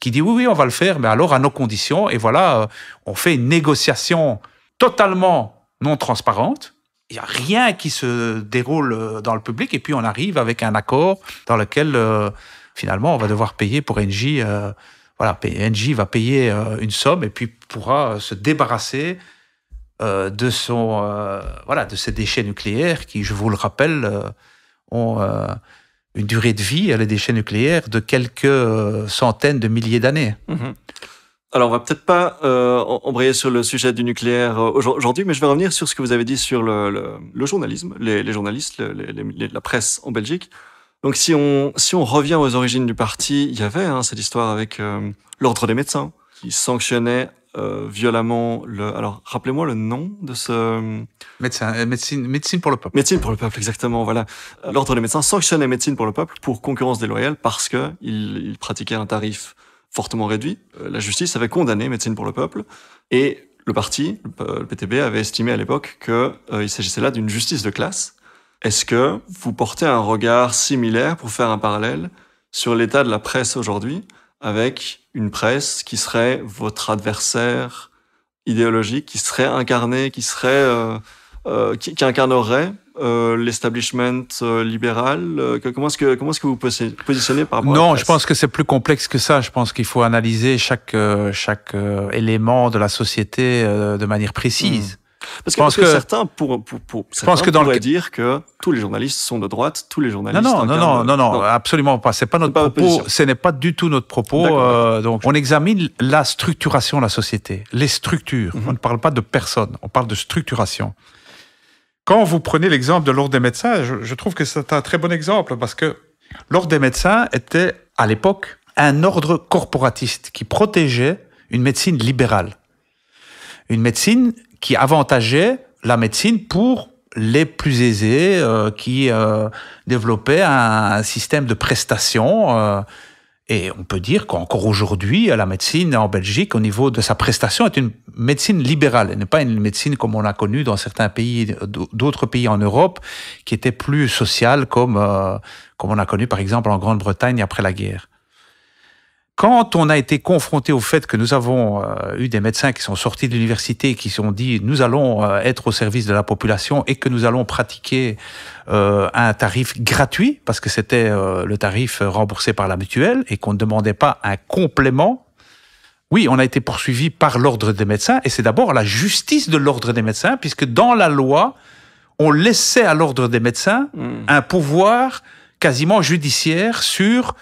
[SPEAKER 2] dit oui, on va le faire, mais alors à nos conditions. Et voilà, on fait une négociation totalement non transparente. Il n'y a rien qui se déroule dans le public. Et puis on arrive avec un accord dans lequel finalement on va devoir payer pour Engie. Engie va payer une somme et puis pourra se débarrasser de ces déchets nucléaires qui, je vous le rappelle, ont une durée de vie, les déchets nucléaires, de quelques centaines de milliers d'années.
[SPEAKER 1] Mmh. Alors, on va peut-être pas embrayer sur le sujet du nucléaire aujourd'hui, mais je vais revenir sur ce que vous avez dit sur le journalisme, les journalistes, la presse en Belgique. Donc, si on revient aux origines du parti, il y avait cette histoire avec l'Ordre des médecins qui sanctionnait violemment alors, rappelez-moi le nom de ce...
[SPEAKER 2] Médecine pour le peuple.
[SPEAKER 1] Médecine pour le peuple, exactement, voilà. L'Ordre des médecins sanctionnait Médecine pour le peuple pour concurrence déloyale parce que il pratiquait un tarif fortement réduit. La justice avait condamné Médecine pour le peuple et le parti, le PTB, avait estimé à l'époque qu'il s'agissait là d'une justice de classe. Est-ce que vous portez un regard similaire pour faire un parallèle sur l'état de la presse aujourd'hui avec une presse qui serait votre adversaire idéologique, qui serait incarné, qui incarnerait l'establishment libéral? Comment est-ce que vous positionnez par rapport à la presse?
[SPEAKER 2] Je pense que c'est plus complexe que ça. Je pense qu'il faut analyser chaque élément de la société de manière précise.
[SPEAKER 1] Parce que certains pourraient dire que tous les journalistes sont de droite, tous les journalistes...
[SPEAKER 2] Non, absolument pas. C'est pas notre propos. Ce n'est pas du tout notre propos. Donc, on examine la structuration de la société, les structures. On ne parle pas de personnes, on parle de structuration. Quand vous prenez l'exemple de l'Ordre des médecins, je trouve que c'est un très bon exemple parce que l'Ordre des médecins était, à l'époque, un ordre corporatiste qui protégeait une médecine libérale. Une médecine qui avantageait la médecine pour les plus aisés, qui développaient un système de prestations. Et on peut dire qu'encore aujourd'hui, la médecine en Belgique, au niveau de sa prestation, est une médecine libérale. Elle n'est pas une médecine comme on a connu dans certains pays, d'autres pays en Europe, qui était plus sociale, comme on a connu par exemple en Grande-Bretagne après la guerre. Quand on a été confronté au fait que nous avons eu des médecins qui sont sortis de l'université et qui se sont dit « nous allons être au service de la population et que nous allons pratiquer un tarif gratuit » parce que c'était le tarif remboursé par la mutuelle et qu'on ne demandait pas un complément, oui, on a été poursuivi par l'Ordre des médecins et c'est d'abord la justice de l'Ordre des médecins puisque dans la loi, on laissait à l'Ordre des médecins un pouvoir quasiment judiciaire sur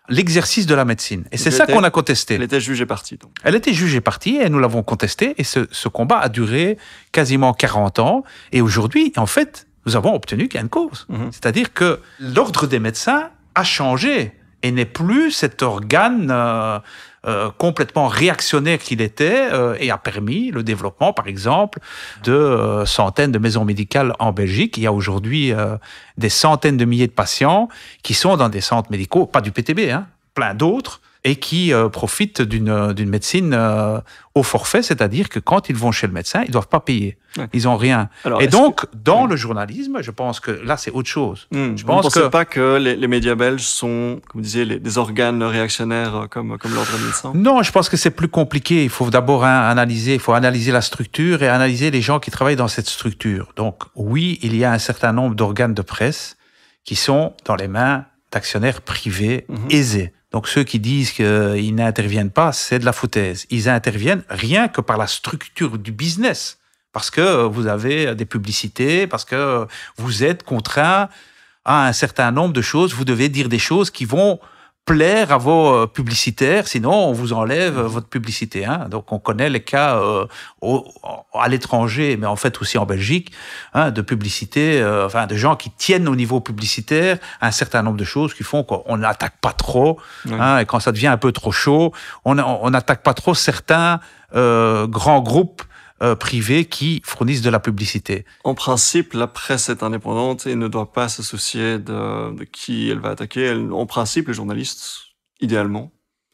[SPEAKER 2] l'exercice de la médecine. Et c'est ça qu'on a contesté.
[SPEAKER 1] Elle était jugée partie. Donc.
[SPEAKER 2] Elle était jugée partie et nous l'avons contestée. Et ce combat a duré quasiment 40 ans. Et aujourd'hui, en fait, nous avons obtenu gain de cause. C'est-à-dire que l'Ordre des médecins a changé et n'est plus cet organe complètement réactionnaire qu'il était et a permis le développement, par exemple, de centaines de maisons médicales en Belgique. Il y a aujourd'hui des centaines de milliers de patients qui sont dans des centres médicaux, pas du PTB, plein d'autres, et qui profitent d'une médecine au forfait, c'est-à-dire que quand ils vont chez le médecin, ils ne doivent pas payer. Ouais. Ils n'ont rien. Alors, et donc, dans le journalisme, je pense que là, c'est autre chose.
[SPEAKER 1] Je pense vous ne pensez pas que les médias belges sont, comme vous disiez, des organes réactionnaires comme l'ordre militant?
[SPEAKER 2] Non, je pense que c'est plus compliqué. Il faut d'abord analyser la structure et analyser les gens qui travaillent dans cette structure. Donc, oui, il y a un certain nombre d'organes de presse qui sont dans les mains d'actionnaires privés aisés. Donc, ceux qui disent qu'ils n'interviennent pas, c'est de la foutaise. Ils interviennent rien que par la structure du business. Parce que vous avez des publicités, parce que vous êtes contraint à un certain nombre de choses. Vous devez dire des choses qui vont plaire à vos publicitaires, sinon on vous enlève votre publicité. Hein. Donc, on connaît les cas à l'étranger, mais en fait aussi en Belgique, de publicité, de gens qui tiennent au niveau publicitaire un certain nombre de choses qui font qu'on n'attaque pas trop. Oui. Et quand ça devient un peu trop chaud, on n'attaque pas trop certains grands groupes privés qui fournissent de la publicité.
[SPEAKER 1] En principe, la presse est indépendante et ne doit pas se soucier de qui elle va attaquer. En principe, les journalistes, idéalement,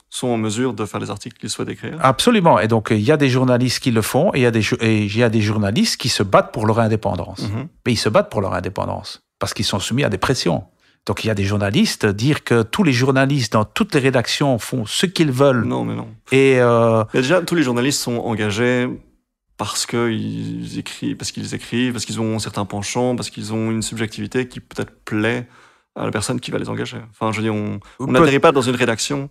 [SPEAKER 1] sont en mesure de faire les articles qu'ils souhaitent écrire.
[SPEAKER 2] Absolument. Et donc, il y a des journalistes qui le font et il y a des journalistes qui se battent pour leur indépendance. Mais ils se battent pour leur indépendance parce qu'ils sont soumis à des pressions. Donc, il y a des journalistes, dire que tous les journalistes dans toutes les rédactions font ce qu'ils veulent.
[SPEAKER 1] Non, mais non.
[SPEAKER 2] Et
[SPEAKER 1] mais déjà, tous les journalistes sont engagés parce qu'ils écrivent, parce qu'ils ont certains penchants, parce qu'ils ont une subjectivité qui peut-être plaît à la personne qui va les engager. Enfin, je veux dire, on n'atterrit pas dans une rédaction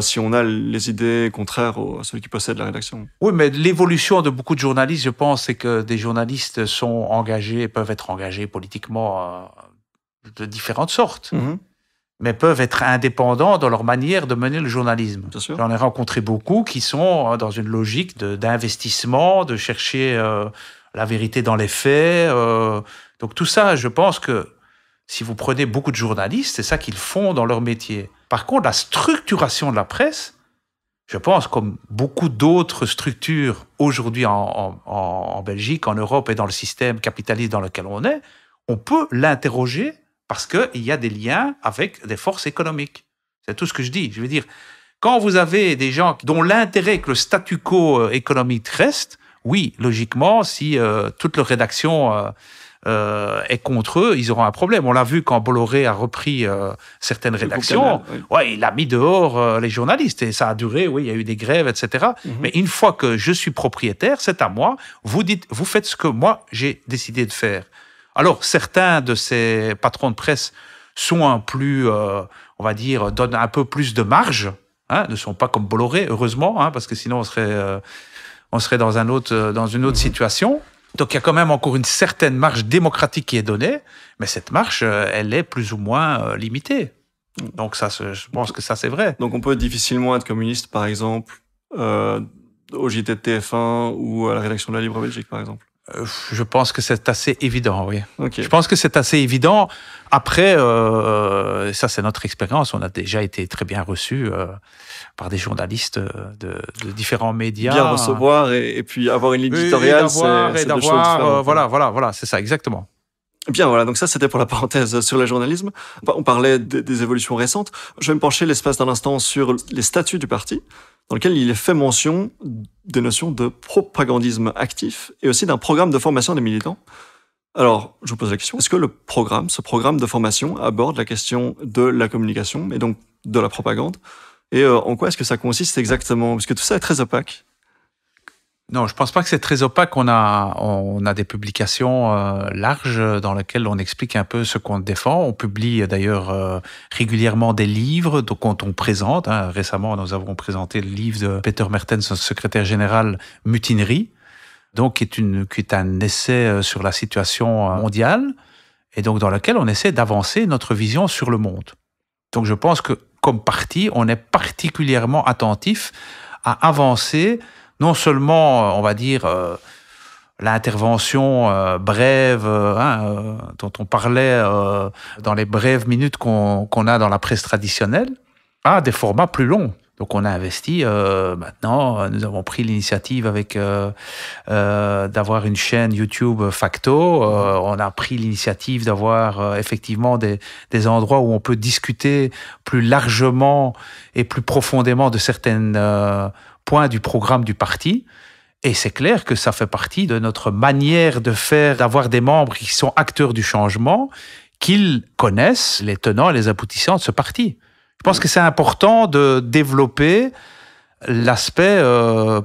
[SPEAKER 1] si on a les idées contraires à celui qui possède la rédaction.
[SPEAKER 2] Oui, mais l'évolution de beaucoup de journalistes, je pense, c'est que des journalistes sont engagés, peuvent être engagés politiquement de différentes sortes. Mais peuvent être indépendants dans leur manière de mener le journalisme. J'en ai rencontré beaucoup qui sont dans une logique d'investissement, de chercher la vérité dans les faits. Donc tout ça, je pense que si vous prenez beaucoup de journalistes, c'est ça qu'ils font dans leur métier. Par contre, la structuration de la presse, je pense, comme beaucoup d'autres structures aujourd'hui en Belgique, en Europe et dans le système capitaliste dans lequel on est, on peut l'interroger parce qu'il y a des liens avec des forces économiques. C'est tout ce que je dis. Je veux dire, quand vous avez des gens dont l'intérêt que le statu quo économique reste, oui, logiquement, si toute leur rédaction est contre eux, ils auront un problème. On l'a vu quand Bolloré a repris certaines rédactions. Ouais, il a mis dehors les journalistes et ça a duré, oui, il y a eu des grèves, etc. Mais une fois que je suis propriétaire, c'est à moi, vous faites ce que moi, j'ai décidé de faire. Alors, certains de ces patrons de presse sont on va dire, donnent un peu plus de marge, ne sont pas comme Bolloré, heureusement, parce que sinon on serait dans une autre situation. Donc, il y a quand même encore une certaine marge démocratique qui est donnée, mais cette marge, elle est plus ou moins limitée. Donc, ça, je pense que ça, c'est vrai.
[SPEAKER 1] Donc, on peut difficilement être communiste, par exemple, au JT de TF1 ou à la rédaction de la Libre Belgique, par exemple.
[SPEAKER 2] Je pense que c'est assez évident, oui.
[SPEAKER 1] Okay.
[SPEAKER 2] Je pense que c'est assez évident. Après, ça c'est notre expérience, on a déjà été très bien reçus par des journalistes de différents médias.
[SPEAKER 1] Bien recevoir et puis avoir une ligne éditoriale, c'est d'avoir,
[SPEAKER 2] voilà, c'est ça, exactement.
[SPEAKER 1] Bien, voilà, donc ça c'était pour la parenthèse sur le journalisme. On parlait des évolutions récentes. Je vais me pencher l'espace d'un instant sur les statuts du parti, dans lequel il est fait mention des notions de propagandisme actif et aussi d'un programme de formation des militants. Alors, je vous pose la question, est-ce que ce programme de formation aborde la question de la communication et donc de la propagande? Et en quoi est-ce que ça consiste exactement? Parce que tout ça est très opaque.
[SPEAKER 2] Non, je pense pas que c'est très opaque. On a des publications larges dans lesquelles on explique un peu ce qu'on défend. On publie d'ailleurs régulièrement des livres quand on présente. Récemment, nous avons présenté le livre de Peter Mertens, secrétaire général Mutinerie, donc qui est un essai sur la situation mondiale et donc dans lequel on essaie d'avancer notre vision sur le monde. Donc je pense que comme parti, on est particulièrement attentif à avancer non seulement, on va dire, l'intervention brève dont on parlait dans les brèves minutes qu'on a dans la presse traditionnelle, à des formats plus longs. Donc on a investi. Maintenant, nous avons pris l'initiative avec d'avoir une chaîne YouTube Facto. On a pris l'initiative d'avoir effectivement des endroits où on peut discuter plus largement et plus profondément de certains points du programme du parti. Et c'est clair que ça fait partie de notre manière de faire, d'avoir des membres qui sont acteurs du changement, qu'ils connaissent les tenants et les aboutissants de ce parti. Je pense que c'est important de développer l'aspect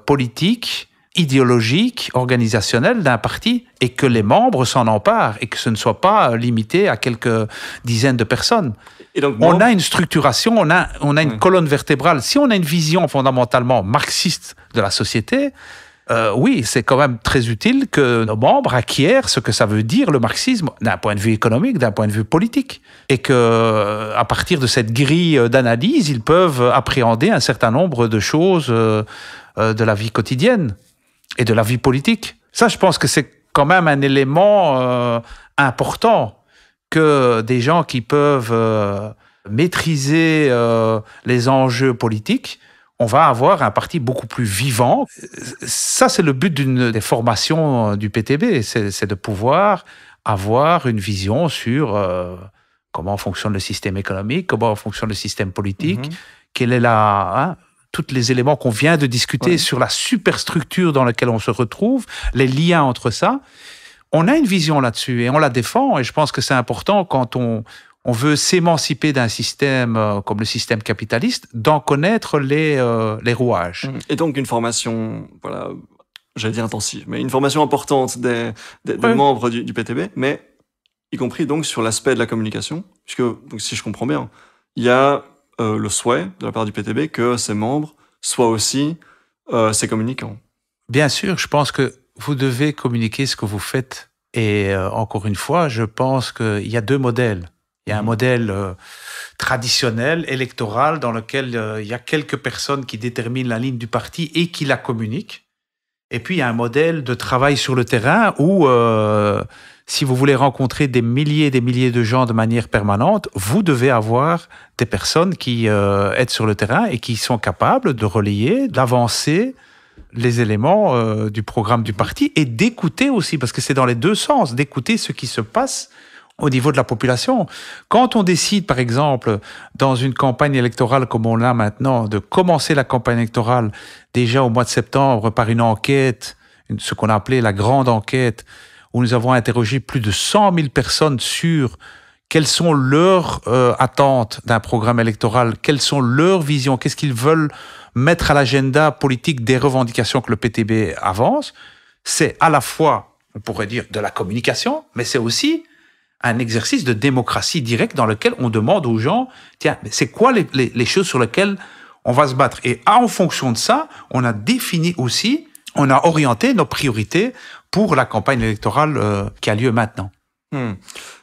[SPEAKER 2] politique, idéologique, organisationnel d'un parti et que les membres s'en emparent et que ce ne soit pas limité à quelques dizaines de personnes. Et donc, on a une structuration, on a une colonne vertébrale. Si on a une vision fondamentalement marxiste de la société, oui, c'est quand même très utile que nos membres acquièrent ce que ça veut dire le marxisme d'un point de vue économique, d'un point de vue politique. Et que, à partir de cette grille d'analyse, ils peuvent appréhender un certain nombre de choses de la vie quotidienne et de la vie politique. Ça, je pense que c'est quand même un élément important que des gens qui peuvent maîtriser les enjeux politiques, on va avoir un parti beaucoup plus vivant. Ça, c'est le but des formations du PTB, c'est de pouvoir avoir une vision sur comment fonctionne le système économique, comment fonctionne le système politique, quelle est tous les éléments qu'on vient de discuter sur la superstructure dans laquelle on se retrouve, les liens entre ça. On a une vision là-dessus et on la défend, et je pense que c'est important quand on veut s'émanciper d'un système comme le système capitaliste, d'en connaître les rouages.
[SPEAKER 1] Et donc une formation, voilà, j'allais dire intensive, mais une formation importante des membres du PTB, mais y compris donc sur l'aspect de la communication, puisque, donc, si je comprends bien, il y a le souhait de la part du PTB que ses membres soient aussi ses communicants.
[SPEAKER 2] Bien sûr, je pense que vous devez communiquer ce que vous faites. Et encore une fois, je pense qu'il y a deux modèles. Il y a un modèle traditionnel, électoral, dans lequel il y a quelques personnes qui déterminent la ligne du parti et qui la communiquent. Et puis, il y a un modèle de travail sur le terrain où, si vous voulez rencontrer des milliers de gens de manière permanente, vous devez avoir des personnes qui aident sur le terrain et qui sont capables de relayer, d'avancer les éléments du programme du parti et d'écouter aussi, parce que c'est dans les deux sens, d'écouter ce qui se passe au niveau de la population. Quand on décide, par exemple, dans une campagne électorale comme on l'a maintenant, de commencer la campagne électorale déjà au mois de septembre par une enquête, ce qu'on a appelé la grande enquête, où nous avons interrogé plus de 100 000 personnes sur quelles sont leurs attentes d'un programme électoral, quelles sont leurs visions, qu'est-ce qu'ils veulent mettre à l'agenda politique des revendications que le PTB avance, c'est à la fois, on pourrait dire, de la communication, mais c'est aussi un exercice de démocratie directe dans lequel on demande aux gens, tiens, c'est quoi les choses sur lesquelles on va se battre? Et en fonction de ça, on a défini aussi, on a orienté nos priorités pour la campagne électorale qui a lieu maintenant.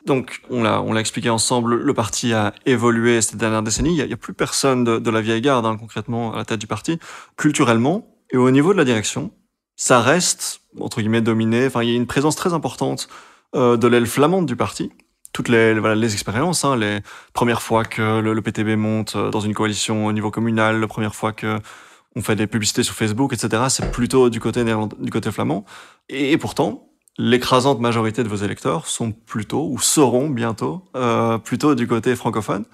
[SPEAKER 1] Donc, on l'a expliqué ensemble, le parti a évolué ces dernières décennies. Il n'y a plus personne de la vieille garde, concrètement, à la tête du parti. Culturellement, et au niveau de la direction, ça reste, entre guillemets, dominé. Enfin, il y a une présence très importante de l'aile flamande du parti. Toutes les expériences, les premières fois que le PTB monte dans une coalition au niveau communal, la première fois que on fait des publicités sur Facebook, etc., c'est plutôt du côté flamand. Et pourtant, l'écrasante majorité de vos électeurs sont plutôt, ou seront bientôt, plutôt du côté francophone.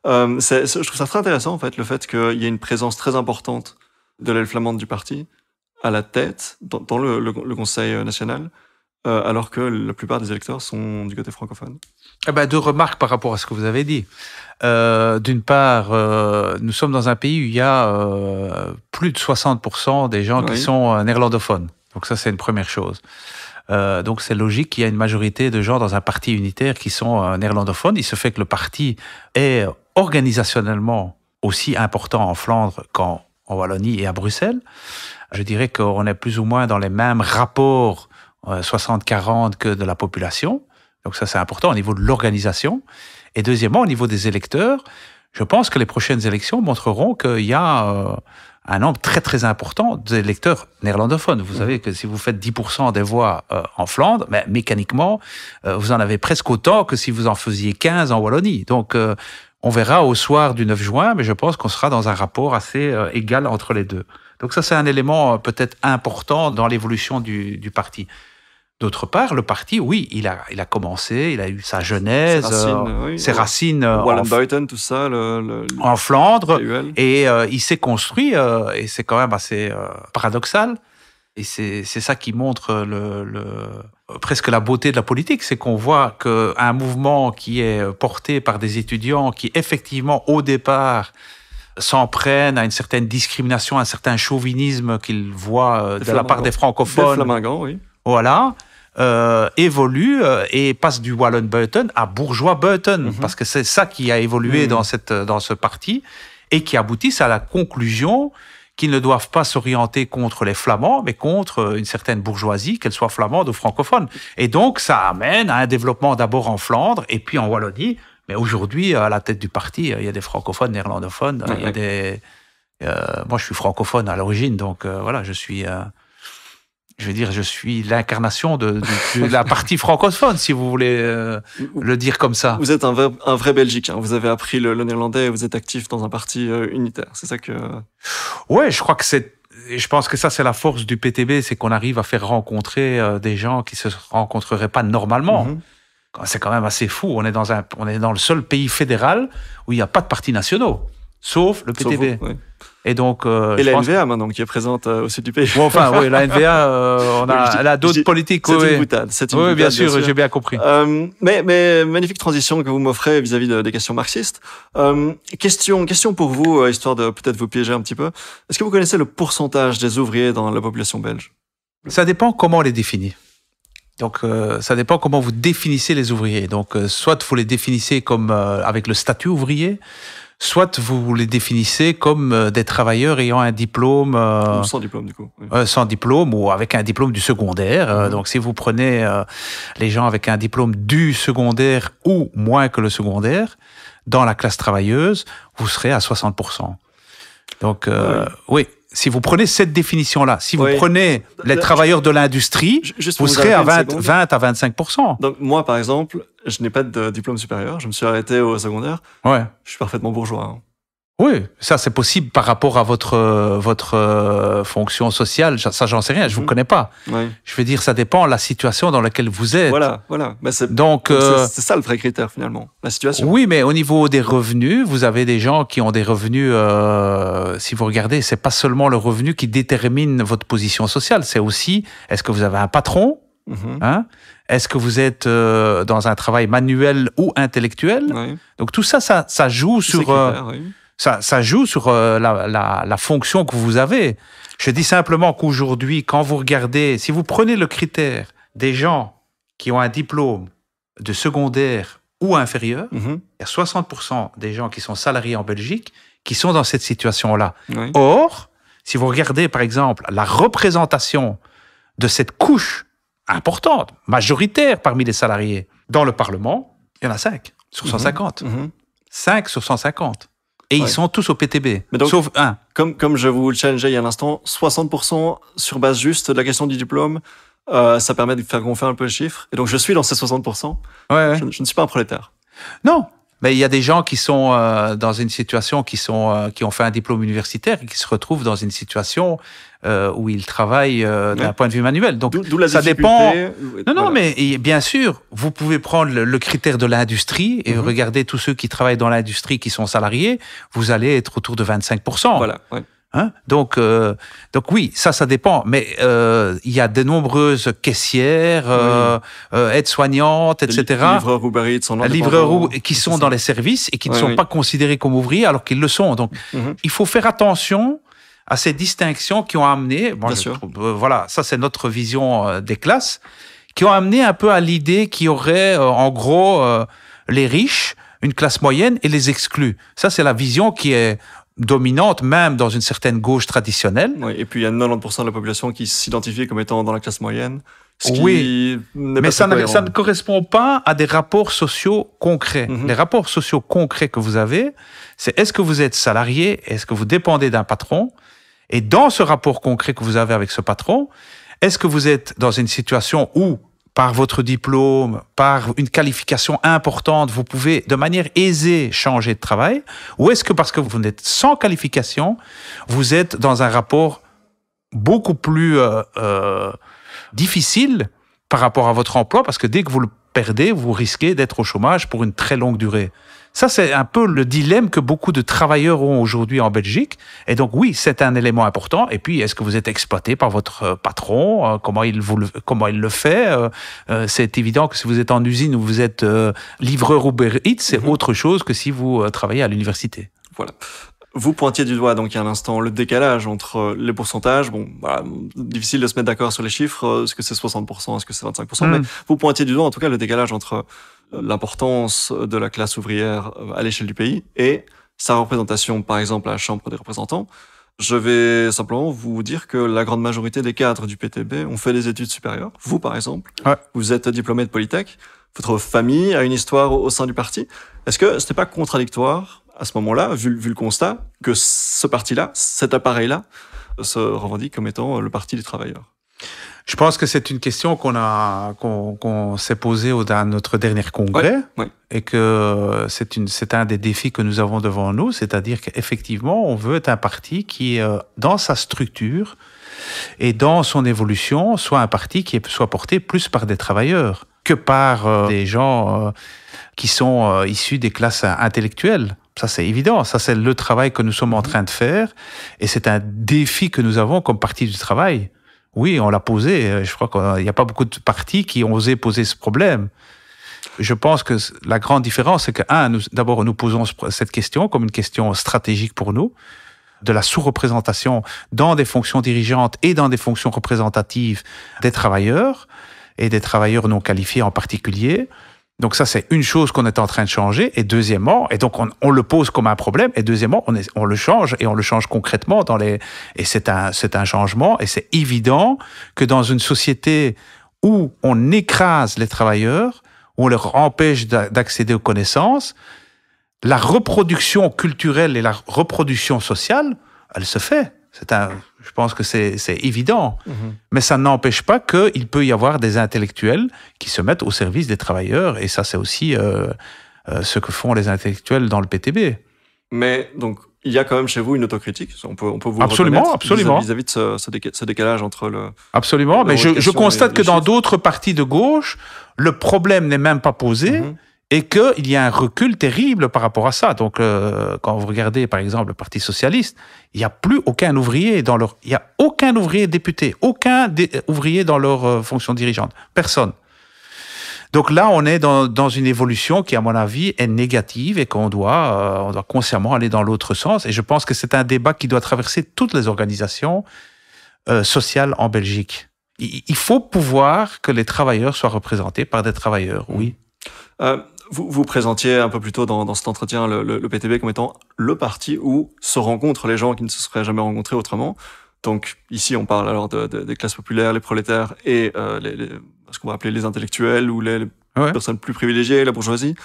[SPEAKER 1] Je trouve ça très intéressant, en fait, le fait qu'il y ait une présence très importante de l'aile flamande du parti à la tête, dans le Conseil national, alors que la plupart des électeurs sont du côté francophone.
[SPEAKER 2] Deux remarques par rapport à ce que vous avez dit. D'une part, nous sommes dans un pays où il y a plus de 60% des gens qui sont néerlandophones. Donc ça, c'est une première chose. Donc c'est logique qu'il y a une majorité de gens dans un parti unitaire qui sont néerlandophones. Il se fait que le parti est organisationnellement aussi important en Flandre qu'en Wallonie et à Bruxelles. Je dirais qu'on est plus ou moins dans les mêmes rapports 60-40 que de la population. Donc ça, c'est important au niveau de l'organisation. Et deuxièmement, au niveau des électeurs, je pense que les prochaines élections montreront qu'il y a un nombre très très important d'électeurs néerlandophones. Vous savez que si vous faites 10% des voix en Flandre, mécaniquement, vous en avez presque autant que si vous en faisiez 15 en Wallonie. Donc On verra au soir du 9 juin, mais je pense qu'on sera dans un rapport assez égal entre les deux. Donc ça, c'est un élément peut-être important dans l'évolution du parti. D'autre part, le parti, oui, il a commencé, il a eu sa genèse, ses racines
[SPEAKER 1] Wallenbuiten, tout ça,
[SPEAKER 2] en Flandre,
[SPEAKER 1] PUL.
[SPEAKER 2] et il s'est construit, et c'est quand même assez paradoxal. Et c'est ça qui montre presque la beauté de la politique, c'est qu'on voit qu'un mouvement qui est porté par des étudiants qui, effectivement, au départ, s'en prennent à une certaine discrimination, à un certain chauvinisme qu'ils voient de la part des francophones.
[SPEAKER 1] Des Flamingants, oui.
[SPEAKER 2] Voilà. Évolue et passe du Wallenbuiten à bourgeois-Buiten, parce que c'est ça qui a évolué dans ce parti, et qui aboutissent à la conclusion qu'ils ne doivent pas s'orienter contre les Flamands, mais contre une certaine bourgeoisie, qu'elle soit flamande ou francophone. Et donc, ça amène à un développement d'abord en Flandre, et puis en Wallonie. Mais aujourd'hui, à la tête du parti, il y a des francophones, néerlandophones, il y a des... moi, je suis francophone à l'origine, donc voilà, je suis l'incarnation de la partie francophone, si vous voulez le dire comme ça.
[SPEAKER 1] Vous êtes un vrai Belgique, hein. Vous avez appris le néerlandais et vous êtes actif dans un parti unitaire. C'est ça que...
[SPEAKER 2] Ouais, je pense que ça, c'est la force du PTB, c'est qu'on arrive à faire rencontrer des gens qui se rencontreraient pas normalement. C'est quand même assez fou. On est dans le seul pays fédéral où il n'y a pas de partis nationaux, sauf le PTB.
[SPEAKER 1] Sauf vous, oui.
[SPEAKER 2] Et donc,
[SPEAKER 1] et la NVA maintenant qui est présente au sud du pays.
[SPEAKER 2] Bon, enfin, oui, la NVA, elle a d'autres politiques.
[SPEAKER 1] C'est une boutade.
[SPEAKER 2] Oui, bien sûr, j'ai bien compris.
[SPEAKER 1] Mais magnifique transition que vous m'offrez vis-à-vis des questions marxistes. Question pour vous, histoire de peut-être vous piéger un petit peu. Est-ce que vous connaissez le pourcentage des ouvriers dans la population belge?
[SPEAKER 2] Ça dépend comment on les définit. Donc, ça dépend comment vous définissez les ouvriers. Donc, soit vous les définissez comme avec le statut ouvrier, soit vous les définissez comme des travailleurs ayant un diplôme...
[SPEAKER 1] Ou sans diplôme, du coup. Oui.
[SPEAKER 2] Sans diplôme ou avec un diplôme du secondaire. Donc, si vous prenez les gens avec un diplôme du secondaire ou moins que le secondaire, dans la classe travailleuse, vous serez à 60%. Donc, oui. Si vous prenez cette définition-là, si vous prenez les travailleurs de l'industrie, vous serez à 20 à 25%.
[SPEAKER 1] Donc moi, par exemple, je n'ai pas de diplôme supérieur, je me suis arrêté au secondaire.
[SPEAKER 2] Ouais.
[SPEAKER 1] Je suis parfaitement bourgeois. Hein.
[SPEAKER 2] Oui, ça c'est possible par rapport à votre fonction sociale. Ça, j'en sais rien, je vous connais pas.
[SPEAKER 1] Ouais.
[SPEAKER 2] Je veux dire, ça dépend de la situation dans laquelle vous êtes.
[SPEAKER 1] Voilà. Bah, c'est ça le vrai critère finalement, la situation.
[SPEAKER 2] Oui, mais au niveau des revenus, vous avez des gens qui ont des revenus. Si vous regardez, c'est pas seulement le revenu qui détermine votre position sociale. C'est aussi, est-ce que vous avez un patron? Hein? Est-ce que vous êtes dans un travail manuel ou intellectuel? Donc tout ça joue sur. Ça joue sur la fonction que vous avez. Je dis simplement qu'aujourd'hui, quand vous regardez, si vous prenez le critère des gens qui ont un diplôme de secondaire ou inférieur, il y a 60% des gens qui sont salariés en Belgique qui sont dans cette situation-là. Or, si vous regardez, par exemple, la représentation de cette couche importante, majoritaire parmi les salariés dans le Parlement, il y en a 5 sur 150. 5 sur 150. Et ils sont tous au PTB,
[SPEAKER 1] donc,
[SPEAKER 2] sauf un.
[SPEAKER 1] Comme je vous le challengeais il y a un instant, 60% sur base juste de la question du diplôme, ça permet de faire gonfler un peu le chiffre. Et donc, je suis dans ces 60%. Je ne suis pas un prolétaire.
[SPEAKER 2] Non, mais il y a des gens qui sont dans une situation, qui ont fait un diplôme universitaire et qui se retrouvent dans une situation où ils travaillent d'un point de vue manuel. Donc, ça dépend. Non, mais bien sûr, vous pouvez prendre le critère de l'industrie et regarder tous ceux qui travaillent dans l'industrie qui sont salariés, vous allez être autour de 25%.
[SPEAKER 1] Voilà,
[SPEAKER 2] Hein? Donc oui, ça dépend. Mais il y a de nombreuses caissières, aides-soignantes, etc.
[SPEAKER 1] Livreurs Uber Eats,
[SPEAKER 2] qui sont dans les services et qui ne sont pas considérés comme ouvriers alors qu'ils le sont. Donc il faut faire attention à ces distinctions qui ont amené, voilà, ça c'est notre vision des classes, qui ont amené un peu à l'idée qu'il y aurait en gros les riches, une classe moyenne et les exclus. Ça c'est la vision qui est dominante même dans une certaine gauche traditionnelle.
[SPEAKER 1] Oui, et puis il y a 90% de la population qui s'identifie comme étant dans la classe moyenne.
[SPEAKER 2] Mais ça ne correspond pas à des rapports sociaux concrets. Les rapports sociaux concrets que vous avez, c'est est-ce que vous êtes salarié, est-ce que vous dépendez d'un patron, et dans ce rapport concret que vous avez avec ce patron, est-ce que vous êtes dans une situation où, par votre diplôme, par une qualification importante, vous pouvez de manière aisée changer de travail? Ou est-ce que parce que vous n'êtes sans qualification, vous êtes dans un rapport beaucoup plus difficile par rapport à votre emploi, parce que dès que vous le perdez, vous risquez d'être au chômage pour une très longue durée. Ça, c'est un peu le dilemme que beaucoup de travailleurs ont aujourd'hui en Belgique. Et donc, oui, c'est un élément important. Et puis, est-ce que vous êtes exploité par votre patron? Comment il le fait? C'est évident que si vous êtes en usine ou vous êtes livreur Uber Eats, c'est autre chose que si vous travaillez à l'université.
[SPEAKER 1] Voilà. Vous pointiez du doigt, donc il y a un instant, le décalage entre les pourcentages. Bon, voilà, difficile de se mettre d'accord sur les chiffres. Est-ce que c'est 60%? Est-ce que c'est 25%? Mais vous pointiez du doigt, en tout cas, le décalage entre l'importance de la classe ouvrière à l'échelle du pays et sa représentation, par exemple, à la Chambre des représentants. Je vais simplement vous dire que la grande majorité des cadres du PTB ont fait des études supérieures. Vous, par exemple, vous êtes diplômé de Polytech. Votre famille a une histoire au sein du parti. Est-ce que ce n'est pas contradictoire à ce moment-là, vu le constat, que ce parti-là, cet appareil-là, se revendique comme étant le parti des travailleurs?
[SPEAKER 2] Je pense que c'est une question qu'on s'est posée à notre dernier congrès, et que c'est un des défis que nous avons devant nous, c'est-à-dire qu'effectivement, on veut être un parti qui, dans sa structure et dans son évolution, soit un parti qui soit porté plus par des travailleurs que par des gens qui sont issus des classes intellectuelles. Ça, c'est évident. Ça, c'est le travail que nous sommes en train de faire. Et c'est un défi que nous avons comme parti du travail. Oui, on l'a posé. Je crois qu'il n'y a pas beaucoup de partis qui ont osé poser ce problème. Je pense que la grande différence, c'est que, d'abord, nous posons cette question comme une question stratégique pour nous, de la sous-représentation dans des fonctions dirigeantes et dans des fonctions représentatives des travailleurs, et des travailleurs non qualifiés en particulier. Donc ça, c'est une chose qu'on est en train de changer. Et deuxièmement, et donc on le pose comme un problème, et deuxièmement, on le change, et on le change concrètement et c'est un changement, et c'est évident que dans une société où on écrase les travailleurs, où on leur empêche d'accéder aux connaissances, la reproduction culturelle et la reproduction sociale, elle se fait. Je pense que c'est évident. Mais ça n'empêche pas qu'il peut y avoir des intellectuels qui se mettent au service des travailleurs. Et ça, c'est aussi ce que font les intellectuels dans le PTB.
[SPEAKER 1] Mais donc, il y a quand même chez vous une autocritique. On peut vous
[SPEAKER 2] absolument
[SPEAKER 1] vis-à-vis de ce décalage entre le...
[SPEAKER 2] Absolument. Mais je constate que dans d'autres partis de gauche, le problème n'est même pas posé. Et qu'il y a un recul terrible par rapport à ça. Donc, quand vous regardez, par exemple, le Parti socialiste, il n'y a plus aucun ouvrier il n'y a aucun ouvrier député, aucun ouvrier dans leur fonction dirigeante. Personne. Donc là, on est dans une évolution qui, à mon avis, est négative et qu'on doit consciemment aller dans l'autre sens. Et je pense que c'est un débat qui doit traverser toutes les organisations sociales en Belgique. Il faut pouvoir que les travailleurs soient représentés par des travailleurs, oui.
[SPEAKER 1] Vous présentiez un peu plus tôt dans cet entretien le PTB comme étant le parti où se rencontrent les gens qui ne se seraient jamais rencontrés autrement. Donc ici, on parle alors des classes populaires, les prolétaires et ce qu'on va appeler les intellectuels ou les personnes plus privilégiées, la bourgeoisie.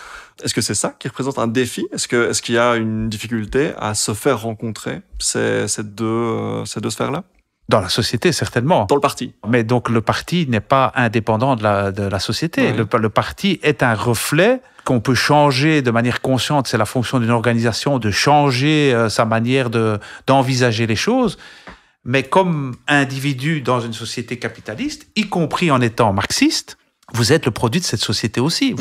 [SPEAKER 1] Est-ce que c'est ça qui représente un défi? Est-ce qu'il y a une difficulté à se faire rencontrer ces deux sphères-là?
[SPEAKER 2] Dans la société, certainement.
[SPEAKER 1] Dans le parti.
[SPEAKER 2] Mais donc, le parti n'est pas indépendant de la société. Le parti est un reflet qu'on peut changer de manière consciente. C'est la fonction d'une organisation de changer sa manière d'envisager les choses. Mais comme individu dans une société capitaliste, y compris en étant marxiste, vous êtes le produit de cette société aussi.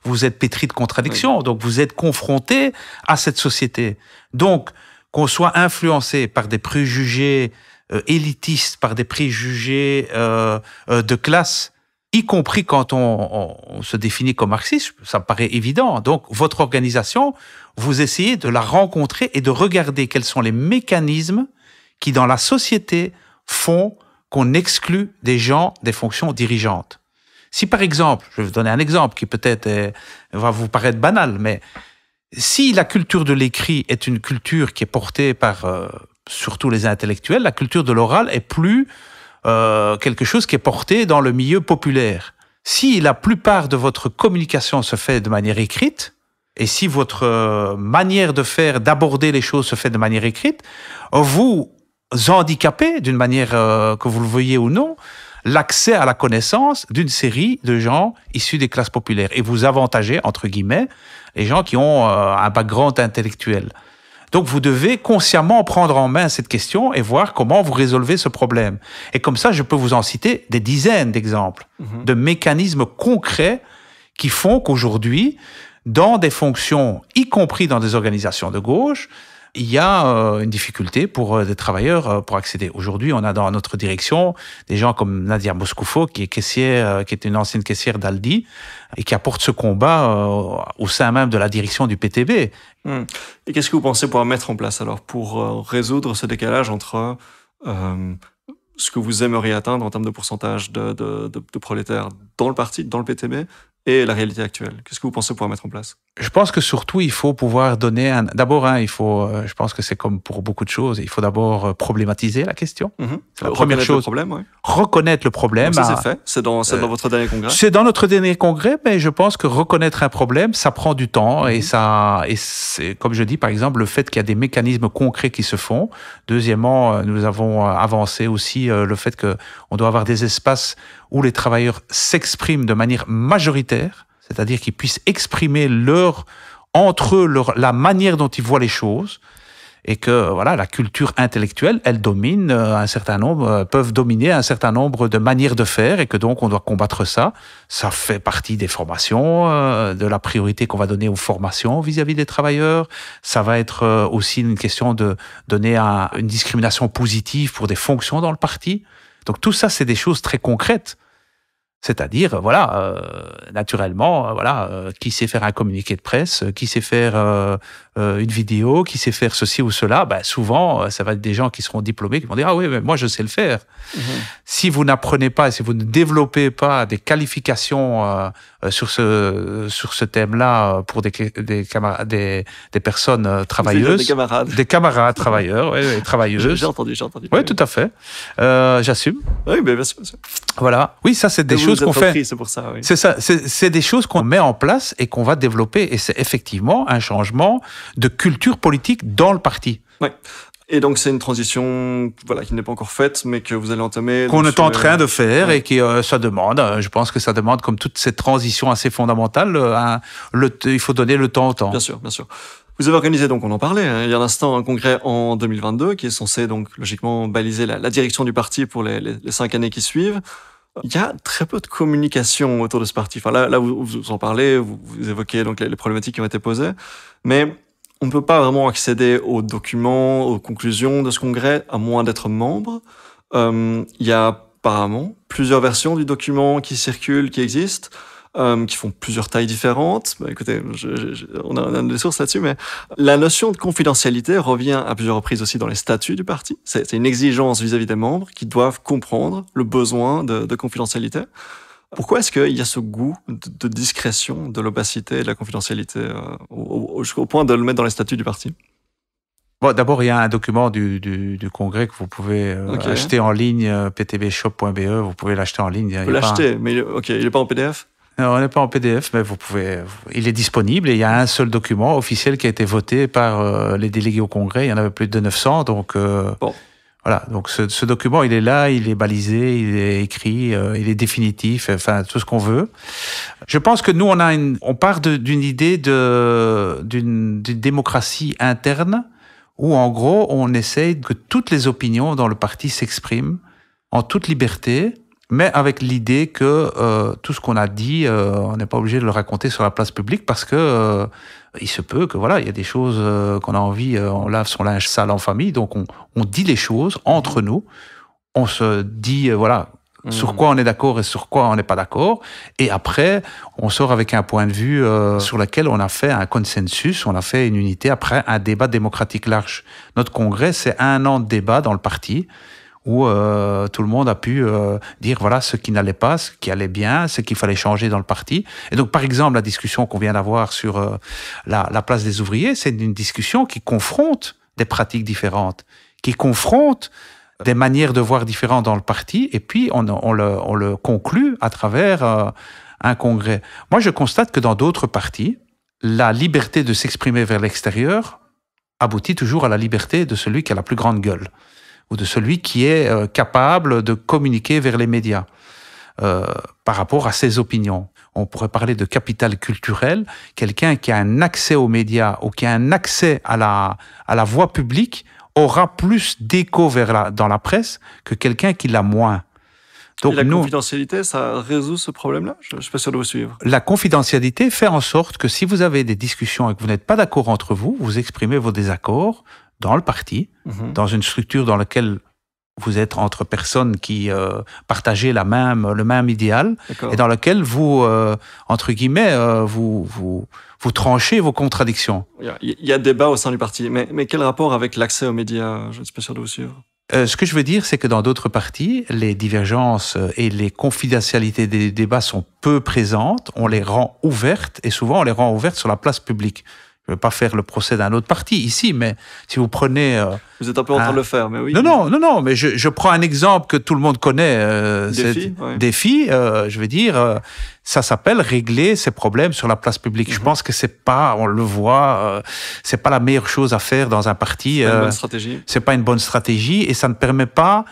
[SPEAKER 2] Vous êtes pétri de contradictions. Donc, vous êtes confronté à cette société. Donc, qu'on soit influencé par des préjugés élitiste, par des préjugés de classe, y compris quand on se définit comme marxiste, ça me paraît évident. Donc, votre organisation, vous essayez de la rencontrer et de regarder quels sont les mécanismes qui, dans la société, font qu'on exclut des gens des fonctions dirigeantes. Si, par exemple, je vais vous donner un exemple qui peut-être va vous paraître banal, mais si la culture de l'écrit est une culture qui est portée par... surtout les intellectuels, la culture de l'oral est plus quelque chose qui est porté dans le milieu populaire. Si la plupart de votre communication se fait de manière écrite, et si votre manière de faire, d'aborder les choses se fait de manière écrite, vous handicapez, d'une manière que vous le veuillez ou non, l'accès à la connaissance d'une série de gens issus des classes populaires. Et vous avantagez, entre guillemets, les gens qui ont un background intellectuel. Donc, vous devez consciemment prendre en main cette question et voir comment vous résolvez ce problème. Et comme ça, je peux vous en citer des dizaines d'exemples de mécanismes concrets qui font qu'aujourd'hui, dans des fonctions, y compris dans des organisations de gauche, il y a une difficulté pour des travailleurs pour accéder. Aujourd'hui, on a dans notre direction des gens comme Nadia Moscoufo, qui est caissière, qui est une ancienne caissière d'Aldi, et qui apporte ce combat au sein même de la direction du PTB.
[SPEAKER 1] Et qu'est-ce que vous pensez pouvoir mettre en place alors pour résoudre ce décalage entre ce que vous aimeriez atteindre en termes de pourcentage de prolétaires dans le parti, dans le PTB, et la réalité actuelle? Qu'est-ce que vous pensez pouvoir mettre en place?
[SPEAKER 2] Je pense que surtout, il faut pouvoir donner d'abord, il faut, je pense que c'est comme pour beaucoup de choses, il faut d'abord problématiser la question.
[SPEAKER 1] C'est la première chose. Le problème, oui.
[SPEAKER 2] Reconnaître le problème.
[SPEAKER 1] Donc ça, c'est fait. C'est dans votre dernier congrès.
[SPEAKER 2] C'est dans notre dernier congrès, mais je pense que reconnaître un problème, ça prend du temps et c'est, comme je dis, par exemple, le fait qu'il y a des mécanismes concrets qui se font. Deuxièmement, nous avons avancé aussi le fait que on doit avoir des espaces où les travailleurs s'expriment de manière majoritaire, c'est-à-dire qu'ils puissent exprimer entre eux la manière dont ils voient les choses, et que voilà, la culture intellectuelle, elle domine peuvent dominer un certain nombre de manières de faire, et que donc on doit combattre ça. Ça fait partie des formations, de la priorité qu'on va donner aux formations vis-à-vis des travailleurs. Ça va être aussi une question de donner une discrimination positive pour des fonctions dans le parti. Donc tout ça, c'est des choses très concrètes. C'est-à-dire, voilà, naturellement, qui sait faire un communiqué de presse, qui sait faire une vidéo, qui sait faire ceci ou cela, souvent, ça va être des gens qui seront diplômés, qui vont dire « Ah oui, mais moi, je sais le faire ». Si vous n'apprenez pas, si vous ne développez pas des qualifications sur ce thème-là pour des personnes travailleuses, des camarades travailleurs, ouais, travailleuses.
[SPEAKER 1] J'ai entendu.
[SPEAKER 2] Oui, tout à fait. J'assume.
[SPEAKER 1] Oui, bien sûr.
[SPEAKER 2] Voilà. Oui, ça, c'est des choses qu'on fait.
[SPEAKER 1] C'est pour ça, oui.
[SPEAKER 2] C'est ça. C'est des choses qu'on met en place et qu'on va développer. Et c'est effectivement un changement de culture politique dans le parti.
[SPEAKER 1] Oui. Et donc, c'est une transition qui n'est pas encore faite, mais que vous allez entamer.
[SPEAKER 2] Qu'on est en train de faire et qui, ça demande, je pense que ça demande, comme toute cette transition assez fondamentale, il faut donner le temps au temps.
[SPEAKER 1] Bien sûr. Vous avez organisé, donc on en parlait, il y a un instant, un congrès en 2022 qui est censé donc logiquement baliser la direction du parti pour les 5 années qui suivent. Il y a très peu de communication autour de ce parti. Enfin, là vous en parlez, vous évoquez donc les problématiques qui ont été posées, mais on ne peut pas vraiment accéder aux documents, aux conclusions de ce congrès à moins d'être membre. Il y a apparemment plusieurs versions du document qui circulent, qui existent. Qui font plusieurs tailles différentes. Écoutez, on a des sources là-dessus, mais la notion de confidentialité revient à plusieurs reprises aussi dans les statuts du parti. C'est une exigence vis-à-vis des membres qui doivent comprendre le besoin de confidentialité. Pourquoi est-ce qu'il y a ce goût de discrétion, de l'opacité et de la confidentialité jusqu'au point de le mettre dans les statuts du parti?
[SPEAKER 2] Bon, d'abord, il y a un document du congrès que vous pouvez acheter en ligne, ptbshop.be, vous pouvez l'acheter en ligne.
[SPEAKER 1] Vous pouvez l'acheter, mais il n'est pas en PDF?
[SPEAKER 2] Non, on n'est pas en PDF, mais il est disponible et il y a un seul document officiel qui a été voté par les délégués au Congrès. Il y en avait plus de 900, donc voilà. Donc ce document, il est là, il est balisé, il est écrit, il est définitif, enfin tout ce qu'on veut. Je pense que nous, on part d'une idée d'une démocratie interne où en gros on essaye que toutes les opinions dans le parti s'expriment en toute liberté, mais avec l'idée que tout ce qu'on a dit, on n'est pas obligé de le raconter sur la place publique parce que il se peut que il y a des choses qu'on a envie, on lave son linge sale en famille, donc on dit les choses entre nous, on se dit sur quoi on est d'accord et sur quoi on n'est pas d'accord, et après on sort avec un point de vue sur lequel on a fait un consensus, on a fait une unité après un débat démocratique large. Notre congrès, c'est 1 an de débat dans le parti, où tout le monde a pu dire ce qui n'allait pas, ce qui allait bien, ce qu'il fallait changer dans le parti. Et donc, par exemple, la discussion qu'on vient d'avoir sur la place des ouvriers, c'est une discussion qui confronte des pratiques différentes, qui confronte des manières de voir différentes dans le parti, et puis on le conclut à travers un congrès. Moi, je constate que dans d'autres partis, la liberté de s'exprimer vers l'extérieur aboutit toujours à la liberté de celui qui a la plus grande gueule. ou de celui qui est capable de communiquer vers les médias par rapport à ses opinions. On pourrait parler de capital culturel, quelqu'un qui a un accès aux médias ou qui a un accès à la voie publique aura plus d'écho dans la presse que quelqu'un qui l'a moins.
[SPEAKER 1] Donc, et la confidentialité, ça résout ce problème-là? Je ne suis pas sûr de vous suivre.
[SPEAKER 2] La confidentialité fait en sorte que si vous avez des discussions et que vous n'êtes pas d'accord entre vous, vous exprimez vos désaccords dans le parti, dans une structure dans laquelle vous êtes entre personnes qui partagez le même idéal et dans laquelle vous, entre guillemets, vous tranchez vos contradictions.
[SPEAKER 1] Il y a débat au sein du parti, mais quel rapport avec l'accès aux médias? Je ne suis pas sûr de vous suivre.
[SPEAKER 2] Ce que je veux dire, c'est que dans d'autres partis, les divergences et les confidentialités des débats sont peu présentes, on les rend ouvertes, et souvent on les rend ouvertes sur la place publique. Je ne vais pas faire le procès d'un autre parti ici, mais si vous prenez...
[SPEAKER 1] vous êtes un peu en train de le faire, mais oui.
[SPEAKER 2] Non, mais je prends un exemple que tout le monde connaît. Défi, je veux dire, ça s'appelle régler ces problèmes sur la place publique. Je pense que c'est pas, on le voit, c'est pas la meilleure chose à faire dans un parti.
[SPEAKER 1] C'est pas une bonne stratégie.
[SPEAKER 2] C'est pas une bonne stratégie et ça ne permet pas